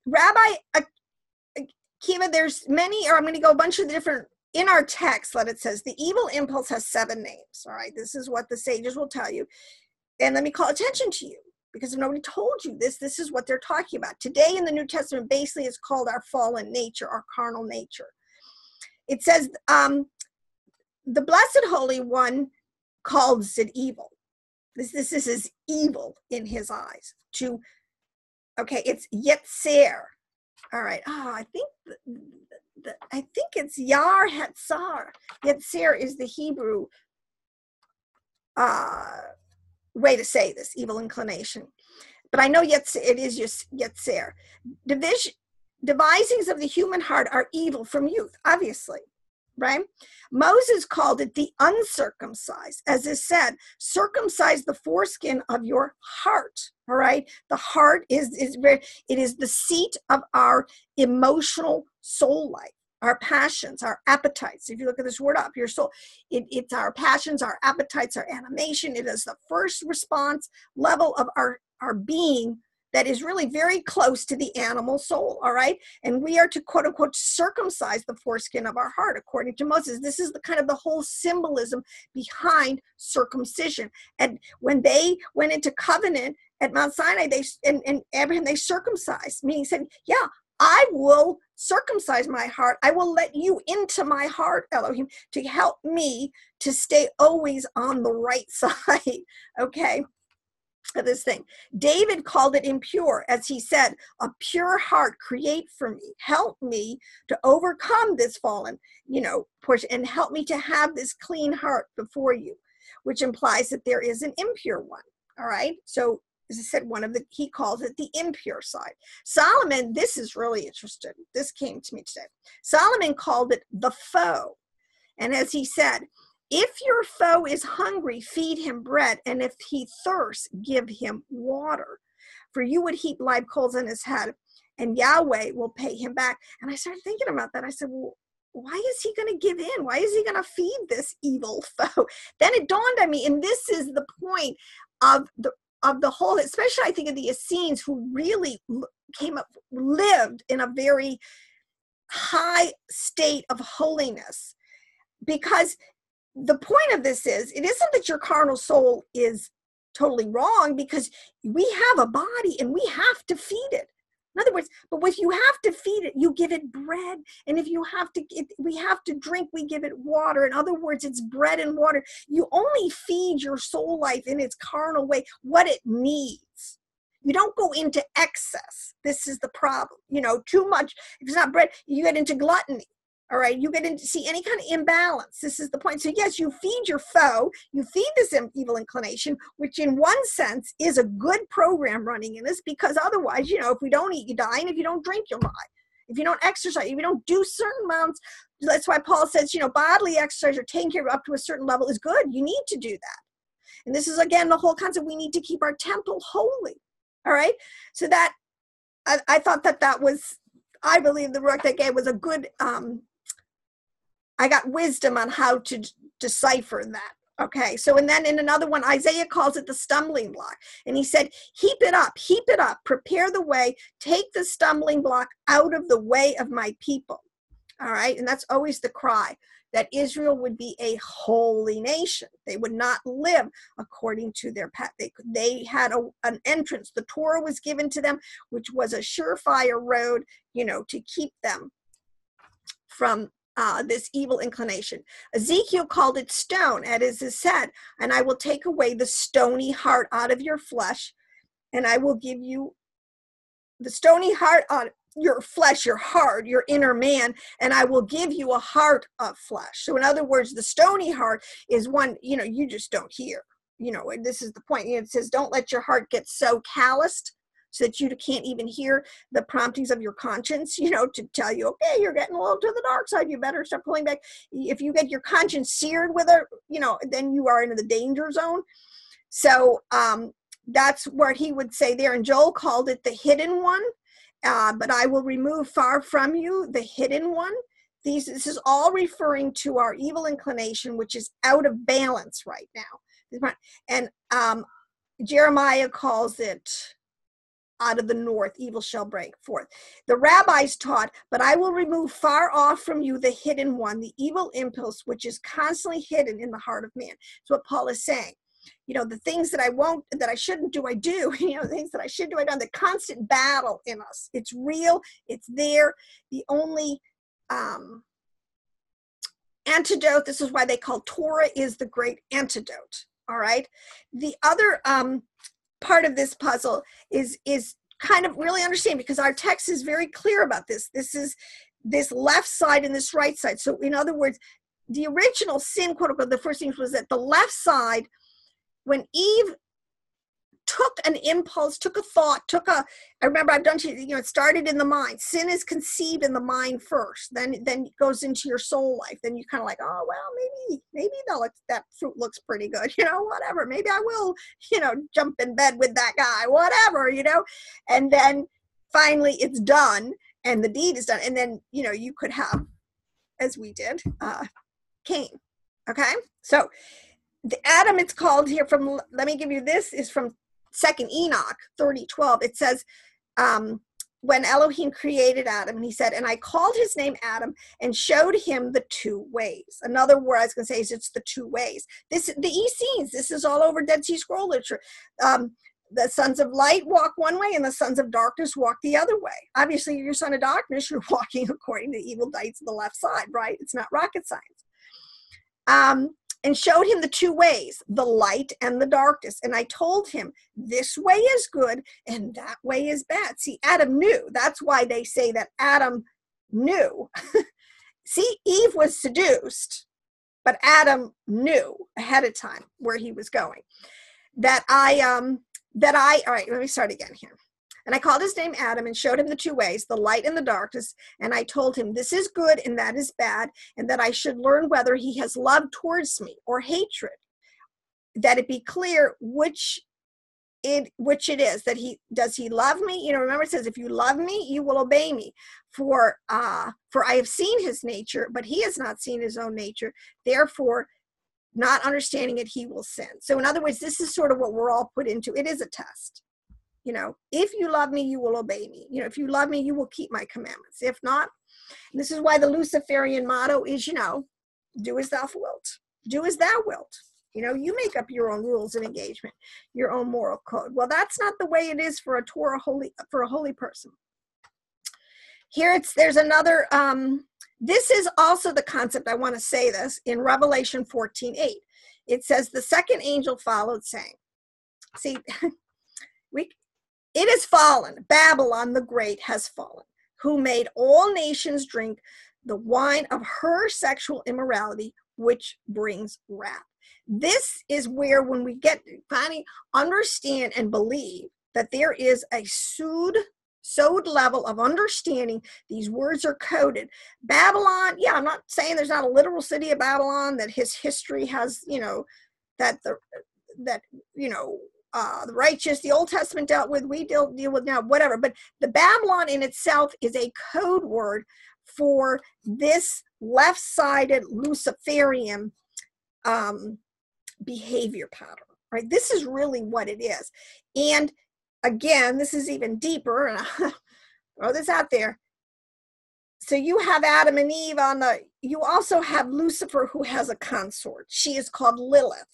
Rabbi Akiva, there's many, or I'm going to go a bunch of different, in our text, it says the evil impulse has 7 names. All right. This is what the sages will tell you. And let me call attention to you, because if nobody told you this is what they're talking about. Today in the New Testament, basically it's called our fallen nature, our carnal nature. It says the Blessed Holy One calls it evil. This is evil in his eyes. Okay, it's Yetzer. All right. Oh, I think it's Yar Hetzar. Yetzer is the Hebrew way to say this, evil inclination. But I know it is just Yetzer. Devisings of the human heart are evil from youth, obviously, right? Moses called it the uncircumcised. As is said, circumcise the foreskin of your heart, all right? The heart is the seat of our emotional soul life, our passions, our appetites. If you look at this word up, your soul, it's our passions, our appetites, our animation. It is the first response level of our being that is really very close to the animal soul, all right? And we are to, quote unquote, circumcise the foreskin of our heart, according to Moses. This is the kind of the whole symbolism behind circumcision. And when they went into covenant at Mount Sinai, and Abraham, they circumcised, meaning said, yeah, I will circumcise my heart. I will let you into my heart, Elohim, to help me to stay always on the right side, okay? Of this thing. David called it impure, as he said, a pure heart create for me. Help me to overcome this fallen, portion, and help me to have this clean heart before you, which implies that there is an impure one. All right. So as I said, he calls it the impure side. Solomon, this is really interesting. This came to me today. Solomon called it the foe. And as he said, if your foe is hungry, feed him bread, and if he thirsts, give him water. For you would heap live coals on his head, and Yahweh will pay him back. And I started thinking about that. I said, well, why is he going to give in? Why is he going to feed this evil foe? Then it dawned on me, and this is the point of the whole, especially I think of the Essenes, who really lived in a very high state of holiness. Because the point of this is, it isn't that your carnal soul is totally wrong, because we have a body and we have to feed it. In other words, but if you have to feed it, you give it bread. And if we have to drink, we give it water. In other words, it's bread and water. You only feed your soul life in its carnal way what it needs. You don't go into excess. This is the problem. Too much. If it's not bread, you get into gluttony. All right, you get into see any kind of imbalance. This is the point. So yes, you feed your foe, you feed this evil inclination, which in one sense is a good program running in us, because otherwise, if we don't eat, you die, and if you don't drink, you'll die. If you don't exercise, if you don't do certain amounts, that's why Paul says, bodily exercise or taking care of up to a certain level is good. You need to do that. And this is, again, the whole concept. We need to keep our temple holy. All right, so that I thought that was, I believe the work that gave was a good. I got wisdom on how to decipher that. Okay, so and then in another one, Isaiah calls it the stumbling block. And he said, heap it up, prepare the way, take the stumbling block out of the way of my people. All right, and that's always the cry, that Israel would be a holy nation. They would not live according to their path. They had an entrance. The Torah was given to them, which was a surefire road, to keep them from this evil inclination. Ezekiel called it stone, as is said, and I will take away the stony heart out of your flesh, and I will give you the stony heart out of your flesh, your heart, your inner man, and I will give you a heart of flesh. So in other words, the stony heart is one, you just don't hear. And this is the point. It says, don't let your heart get so calloused so that you can't even hear the promptings of your conscience, to tell you, okay, you're getting a little to the dark side, you better start pulling back. If you get your conscience seared with it, then you are in the danger zone. So that's what he would say there. And Joel called it the hidden one, but I will remove far from you the hidden one. This is all referring to our evil inclination, which is out of balance right now. And Jeremiah calls it, out of the north, evil shall break forth. The rabbis taught, but I will remove far off from you the hidden one, the evil impulse, which is constantly hidden in the heart of man. It's what Paul is saying. The things that I shouldn't do, I do. The things that I should do, I don't. The constant battle in us. It's real. It's there. The only antidote. This is why they call Torah is the great antidote. All right. The other part of this puzzle is kind of really understand, because our text is very clear about this. This is this left side and this right side. So in other words, the original sin, quote unquote, the first thing was that the left side, when Eve took an impulse, took a thought, I remember I've done, it started in the mind. Sin is conceived in the mind first, then it goes into your soul life. Then you kind of like, oh, well, maybe that fruit looks pretty good, whatever. Maybe I will, jump in bed with that guy, whatever, and then finally it's done and the deed is done. And then, you could have, as we did, Cain. Okay. So the Adam, it's called here from, let me give you, this is from 2nd Enoch 30:12. It says, when Elohim created Adam, and he said, and I called his name Adam and showed him the two ways. Another word I was going to say is it's the two ways. The Essenes, this is all over Dead Sea Scroll literature. The sons of light walk one way and the sons of darkness walk the other way. Obviously, you're son of darkness, you're walking according to evil dites of the left side, right? It's not rocket science. And showed him the two ways, the light and the darkness. And I told him, this way is good and that way is bad. See, Adam knew. That's why they say that Adam knew. See, Eve was seduced, but Adam knew ahead of time where he was going. All right, let me start again here. And I called his name Adam and showed him the two ways, the light and the darkness. And I told him, this is good and that is bad, and that I should learn whether he has love towards me or hatred, that it be clear which it is, that does he love me? Remember it says, if you love me, you will obey me. For I have seen his nature, but he has not seen his own nature. Therefore, not understanding it, he will sin. So in other words, this is sort of what we're all put into. It is a test. If you love me, you will obey me. If you love me, you will keep my commandments. If not, this is why the Luciferian motto is, do as thou wilt. Do as thou wilt. You make up your own rules of engagement, your own moral code. Well, that's not the way it is for a Torah for a holy person. Here there's another, this is also the concept, I want to say this, in Revelation 14:8. It says, the second angel followed, saying, see, it has fallen, Babylon the Great has fallen, who made all nations drink the wine of her sexual immorality, which brings wrath. This is where, when we get finally understand and believe that there is a sewed level of understanding, these words are coded. Babylon, I'm not saying there's not a literal city of Babylon, that his history has, the righteous, the Old Testament dealt with, we deal with now, whatever. But the Babylon in itself is a code word for this left-sided Luciferian behavior pattern, right? This is really what it is. And again, this is even deeper, and I'll throw this out there. So you have Adam and Eve you also have Lucifer, who has a consort. She is called Lilith.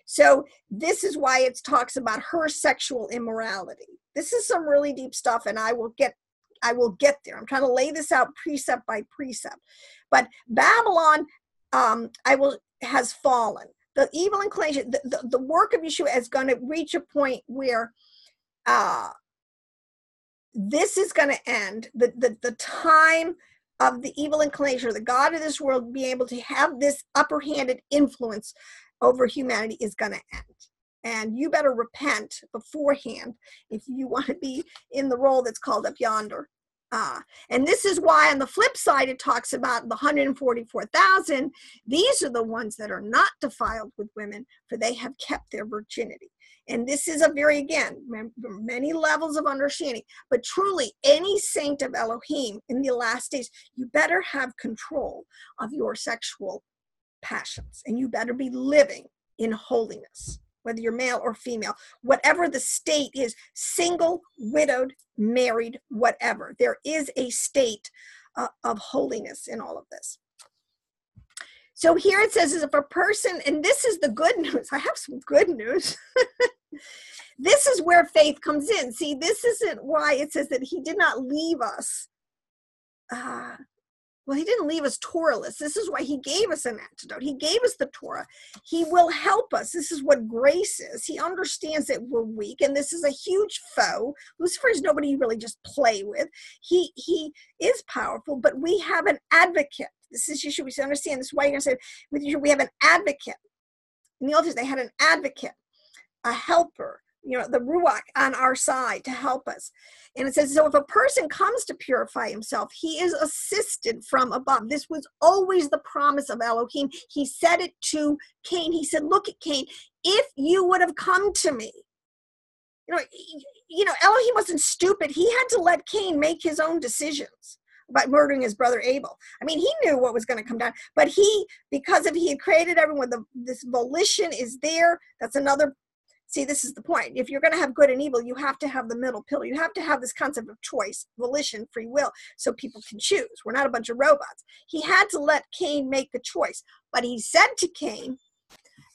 So this is why it talks about her sexual immorality. This is some really deep stuff, and I will get there. I'm trying to lay this out precept by precept. But Babylon has fallen. The evil inclination, the work of Yeshua is going to reach a point where this is going to end. The time of the evil inclination, or the God of this world being able to have this upper-handed influence over humanity, is going to end. And you better repent beforehand if you want to be in the role that's called up yonder. And this is why on the flip side, it talks about the 144,000. These are the ones that are not defiled with women, for they have kept their virginity. And this is many levels of understanding. But truly, any saint of Elohim in the last days, you better have control of your sexual passions. And you better be living in holiness, whether you're male or female, whatever the state is, single, widowed, married, whatever. There is a state of holiness in all of this. So here it says, if a person, and this is the good news. I have some good news. This is where faith comes in. See, this isn't why it says that he did not leave us Well, he didn't leave us Torahless. This is why he gave us an antidote. He gave us the Torah. He will help us. This is what grace is. He understands that we're weak, and this is a huge foe. Lucifer is nobody you really just play with. He is powerful, but we have an advocate. This is, you should understand this is why you're going to say, we have an advocate. In the Old Testament, they had an advocate, a helper, the Ruach on our side to help us. And it says, so if a person comes to purify himself, he is assisted from above. This was always the promise of Elohim. He said it to Cain. He said, look at Cain, if you would have come to me. Elohim wasn't stupid. He had to let Cain make his own decisions about murdering his brother Abel. I mean, he knew what was going to come down, but because he had created everyone, this volition is there. That's another. See, this is the point. If you're going to have good and evil, you have to have the middle pillar. You have to have this concept of choice, volition, free will, so people can choose. We're not a bunch of robots. He had to let Cain make the choice. But he said to Cain,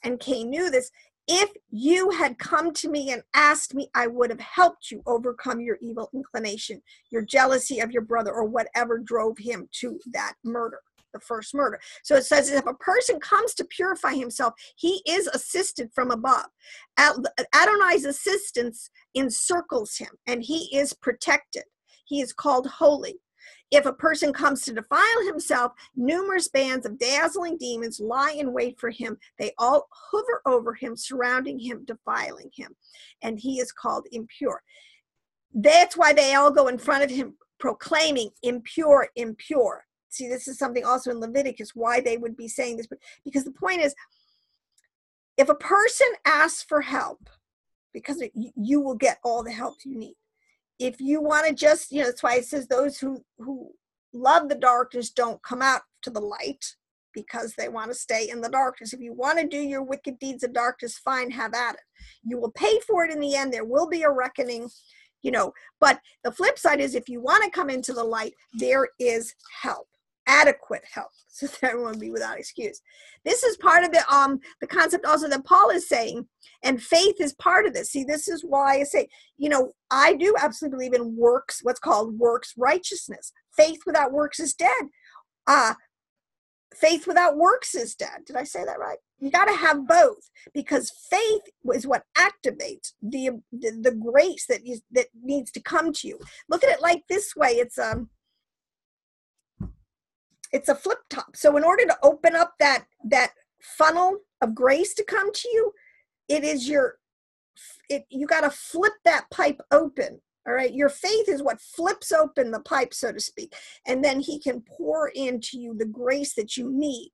and Cain knew this, if you had come to me and asked me, I would have helped you overcome your evil inclination, your jealousy of your brother, or whatever drove him to that murder. The first murder. So it says if a person comes to purify himself, he is assisted from above. Adonai's assistance encircles him, and he is protected. He is called holy. If a person comes to defile himself, numerous bands of dazzling demons lie in wait for him. They all hover over him, surrounding him, defiling him, and he is called impure. That's why they all go in front of him proclaiming, impure, impure. See, this is something also in Leviticus, why they would be saying this, because the point is, if a person asks for help, because you will get all the help you need. If you want to just, that's why it says those who love the darkness don't come out to the light because they want to stay in the darkness. If you want to do your wicked deeds of darkness, fine, have at it. You will pay for it in the end. There will be a reckoning, but the flip side is if you want to come into the light, there is help. Adequate help, so that everyone be without excuse. This is part of the concept also that Paul is saying, and faith is part of this. See, this is why I say, I do absolutely believe in works, what's called works righteousness. Faith without works is dead. Faith without works is dead. Did I say that right? You got to have both, because faith is what activates the grace that needs to come to you. Look at it like this way. It's a flip top. So in order to open up that funnel of grace to come to you, you got to flip that pipe open. All right. Your faith is what flips open the pipe, so to speak. And then he can pour into you the grace that you need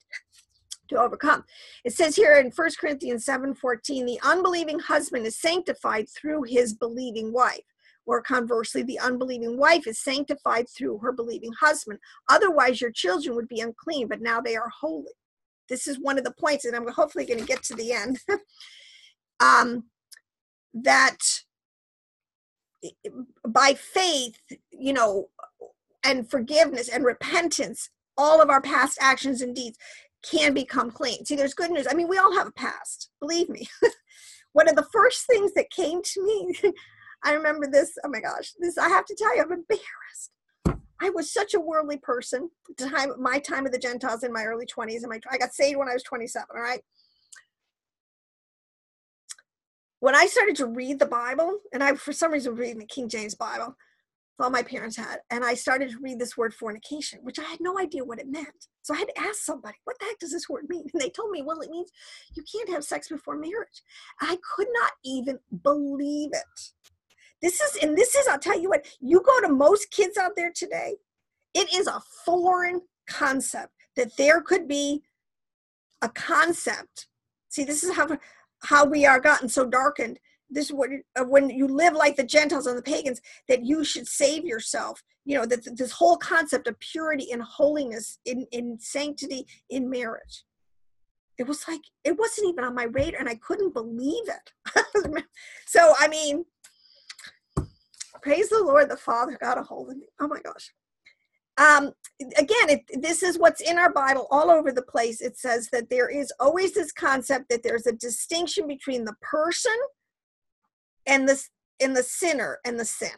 to overcome. It says here in 1 Corinthians 7:14, the unbelieving husband is sanctified through his believing wife. Or conversely, the unbelieving wife is sanctified through her believing husband. Otherwise, your children would be unclean, but now they are holy. This is one of the points, and I'm hopefully going to get to the end, that by faith, and forgiveness and repentance, all of our past actions and deeds can become clean. See, there's good news. I mean, we all have a past, believe me. One of the first things that came to me, I remember this, oh my gosh, I have to tell you, I'm embarrassed. I was such a worldly person at the time, my time of the Gentiles in my early 20s. I got saved when I was 27, all right? When I started to read the Bible, and I, for some reason, was reading the King James Bible, all my parents had, and I started to read this word fornication, which I had no idea what it meant. So I had to ask somebody, what the heck does this word mean? And they told me, well, it means you can't have sex before marriage. I could not even believe it. This is, I'll tell you what, you go to most kids out there today, it is a foreign concept that there could be a concept. See, this is how we are gotten so darkened. This is what, when you live like the Gentiles and the pagans, that you should save yourself. That this whole concept of purity and holiness in sanctity in marriage. It was like, it wasn't even on my radar, and I couldn't believe it. So, I mean, praise the Lord, the Father got a hold of me. Oh my gosh. Again, this is what's in our Bible all over the place. It says that there is always this concept that there's a distinction between the person and the sinner and the sin.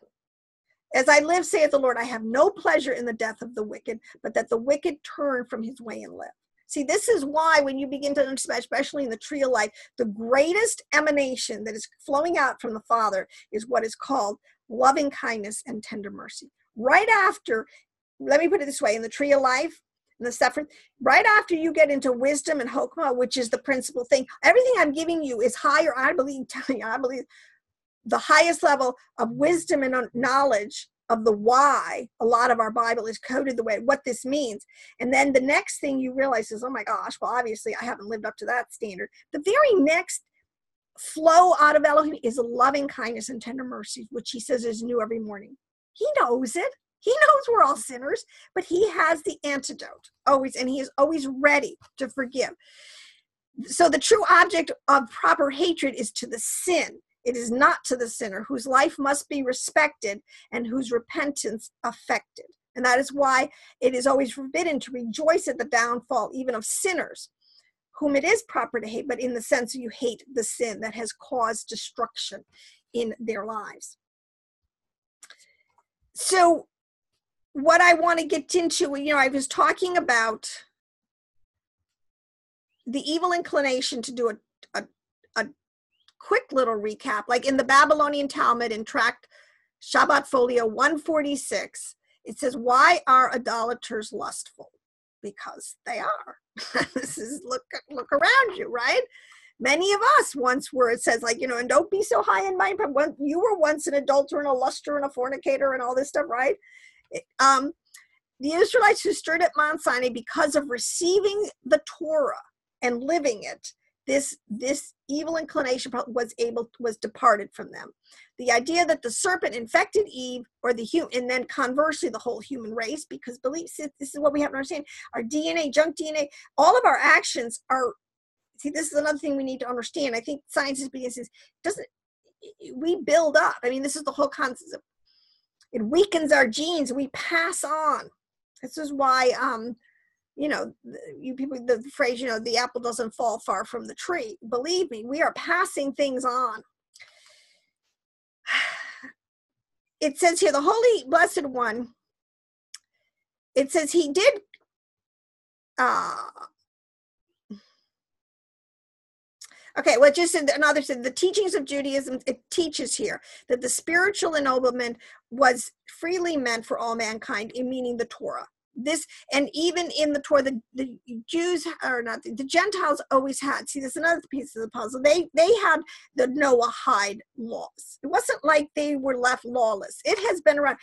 As I live, saith the Lord, I have no pleasure in the death of the wicked, but that the wicked turn from his way and live. See, this is why when you begin to understand, especially in the tree of life, the greatest emanation that is flowing out from the Father is what is called loving kindness and tender mercy. Right after, let me put it this way, in the tree of life, in the Sephirah, right after you get into wisdom and Hokmah, which is the principal thing, everything I'm giving you is higher, I believe the highest level of wisdom and knowledge of the why a lot of our Bible is coded the way, what this means. And then the next thing you realize is, oh my gosh, well, obviously I haven't lived up to that standard. The very next flow out of Elohim is loving kindness and tender mercy, which he says is new every morning. He knows it. He knows we're all sinners, but he has the antidote always, and he is always ready to forgive. So the true object of proper hatred is to the sin. It is not to the sinner, whose life must be respected and whose repentance affected. And that is why it is always forbidden to rejoice at the downfall even of sinners, whom it is proper to hate, but in the sense you hate the sin that has caused destruction in their lives. So what I want to get into, I was talking about the evil inclination to do a quick little recap, like in the Babylonian Talmud in tract Shabbat folio 146, it says, why are idolaters lustful? Because they are. This is, look around you, right? Many of us once were, it says, like, and don't be so high in mind, but you were once an adulterer and a luster and a fornicator and all this stuff, right? The Israelites who stood at Mount Sinai, because of receiving the Torah and living it, this evil inclination was departed from them. The idea that the serpent infected Eve, or and then conversely the whole human race, because believe this is what we have to understand. Our DNA, junk DNA, all of our actions are. See, this is another thing we need to understand. I think science is beginning to say, we build up. I mean, this is the whole concept of it weakens our genes. We pass on. This is why you people, the phrase, the apple doesn't fall far from the tree. Believe me, we are passing things on. It says here, the Holy Blessed One, it says he did, okay, well, just another said the teachings of Judaism, it teaches here that the spiritual ennoblement was freely meant for all mankind, in meaning the Torah. This, and even in the Torah, the Jews, or not, the Gentiles always had, see, there's another piece of the puzzle. They had the Noahide laws. It wasn't like they were left lawless. It has been around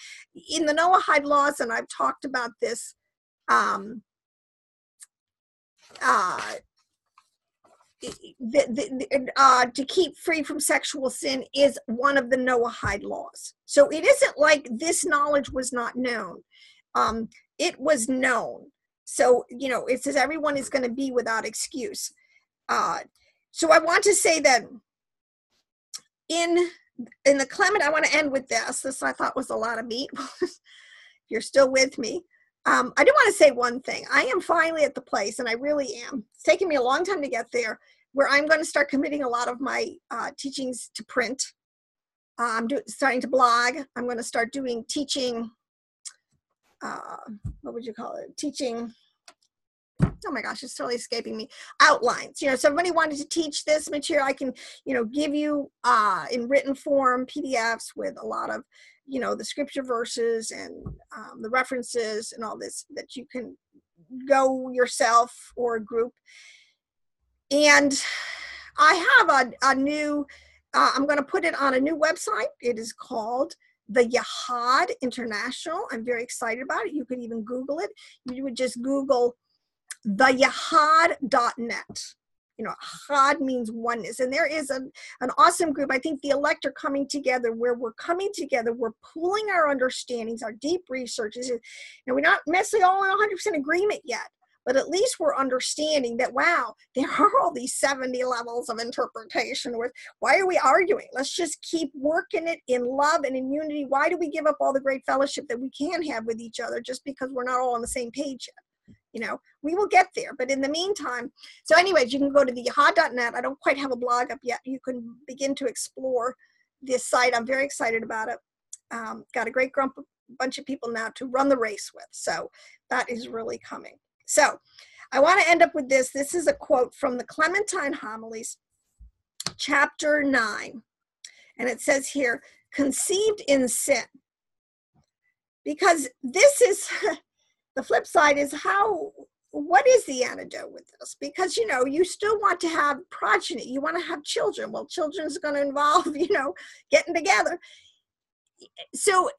in the Noahide laws, and I've talked about this to keep free from sexual sin is one of the Noahide laws. So it isn't like this knowledge was not known. It was known. So, it says everyone is going to be without excuse. So I want to say that in the Clement, I want to end with this. This I thought was a lot of meat. If you're still with me. I do want to say one thing. I am finally at the place, and I really am. It's taken me a long time to get there, where I'm going to start committing a lot of my teachings to print. I'm starting to blog. I'm going to start doing teaching. What would you call it? Teaching. Oh my gosh, it's totally escaping me. Outlines. So if somebody wanted to teach this material, I can, give you in written form PDFs with a lot of, the scripture verses and the references and all this, that you can go yourself or a group. And I have a new, I'm going to put it on a new website. It is called the Yahad International. I'm very excited about it. You could even Google it. You would just Google theyahad.net. Had means oneness. And there is an awesome group. I think the elect are coming together, where we're coming together. We're pooling our understandings, our deep researches. We're not necessarily all in 100% agreement yet, but at least we're understanding that, wow, there are all these 70 levels of interpretation. Why are we arguing? Let's just keep working it in love and in unity. Why do we give up all the great fellowship that we can have with each other just because we're not all on the same page yet? We will get there. But in the meantime, so anyways, you can go to the yahad.net. I don't quite have a blog up yet. You can begin to explore this site. I'm very excited about it. got a great bunch of people now to run the race with. So that is really coming. So I want to end up with this. This is a quote from the Clementine Homilies, chapter 9. And it says here, conceived in sin. Because this is, the flip side is what is the antidote with this? Because, you still want to have progeny. You want to have children. Well, children's going to involve, getting together. So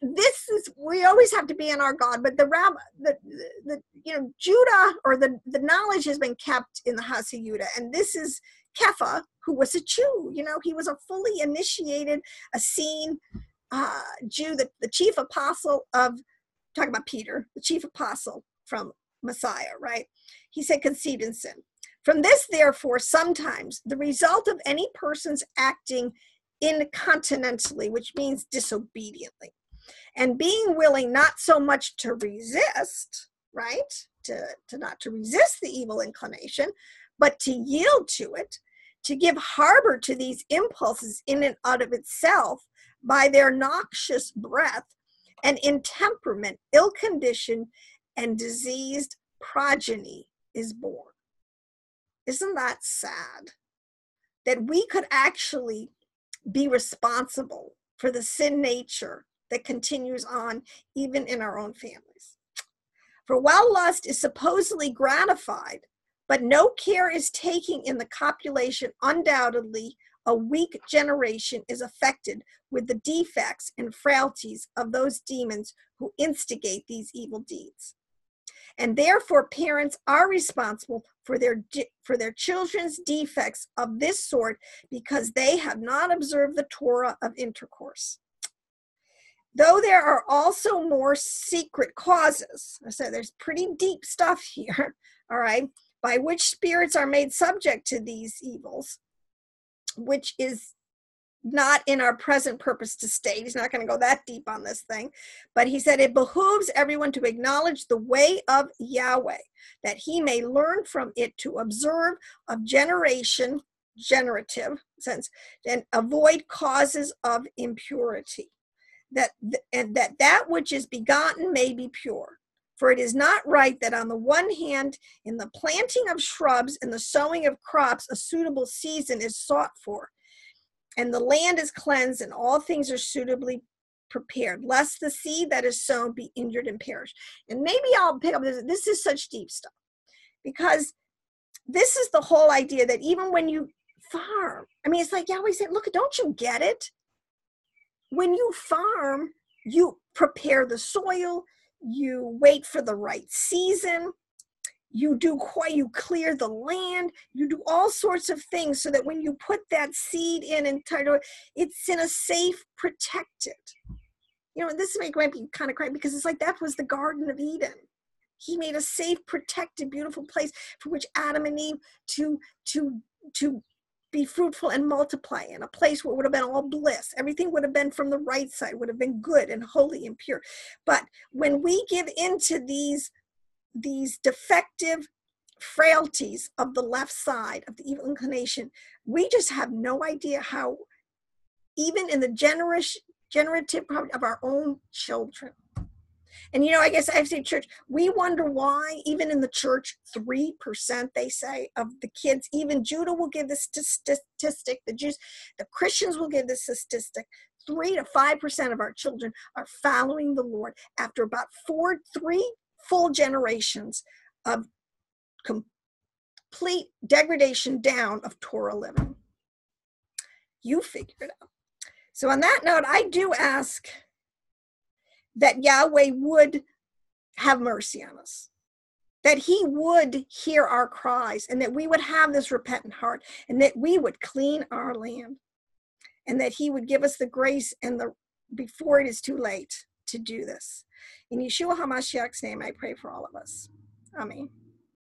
we always have to be in our God, but Judah, or the knowledge has been kept in the house of Judah. And this is Kepha, who was a Jew. He was a fully initiated, Essene Jew, the chief apostle of, talking about Peter, the chief apostle from Messiah, right? He said, conceived in sin. From this, therefore, sometimes the result of any person's acting incontinently, which means disobediently, and being willing not so much to resist, right? To not to resist the evil inclination, but to yield to it, to give harbor to these impulses in and out of itself by their noxious breath and intemperament, ill conditioned and diseased progeny is born. Isn't that sad? That we could actually be responsible for the sin nature that continues on even in our own families. For while lust is supposedly gratified, but no care is taken in the copulation, undoubtedly a weak generation is affected with the defects and frailties of those demons who instigate these evil deeds. And therefore parents are responsible for their children's defects of this sort because they have not observed the Torah of intercourse. Though there are also more secret causes, I said there's pretty deep stuff here, all right, by which spirits are made subject to these evils, which is not in our present purpose to state. He's not going to go that deep on this thing. But he said, it behooves everyone to acknowledge the way of Yahweh, that he may learn from it to observe of generative sense, and avoid causes of impurity. That which is begotten may be pure. For it is not right that on the one hand, in the planting of shrubs and the sowing of crops, a suitable season is sought for, and the land is cleansed, and all things are suitably prepared, lest the seed that is sown be injured and perish. And maybe I'll pick up this. This is such deep stuff, because this is the whole idea that even when you farm, it's like Yahweh said, look, don't you get it? When you farm, you prepare the soil, you wait for the right season, you clear the land, you do all sorts of things so that when you put that seed in and it's in a safe, protected. This might be kind of crazy, because it's like that was the Garden of Eden. He made a safe, protected, beautiful place for which Adam and Eve to be fruitful and multiply, in a place where it would have been all bliss. Everything would have been from the right side, would have been good and holy and pure. But when we give into these defective frailties of the left side of the evil inclination, we just have no idea how, even in the generative of our own children. And I guess I've seen church, we wonder why even in the church 3%, they say, of the kids, even Judah will give this statistic, the Christians will give this statistic, 3 to 5% of our children are following the Lord after about 3 full generations of complete degradation down of Torah living. You figure it out. So on that note, I do ask that Yahweh would have mercy on us, that he would hear our cries, and that we would have this repentant heart, and that we would clean our land, and that he would give us the grace before it is too late to do this. In Yeshua HaMashiach's name, I pray for all of us. Amen.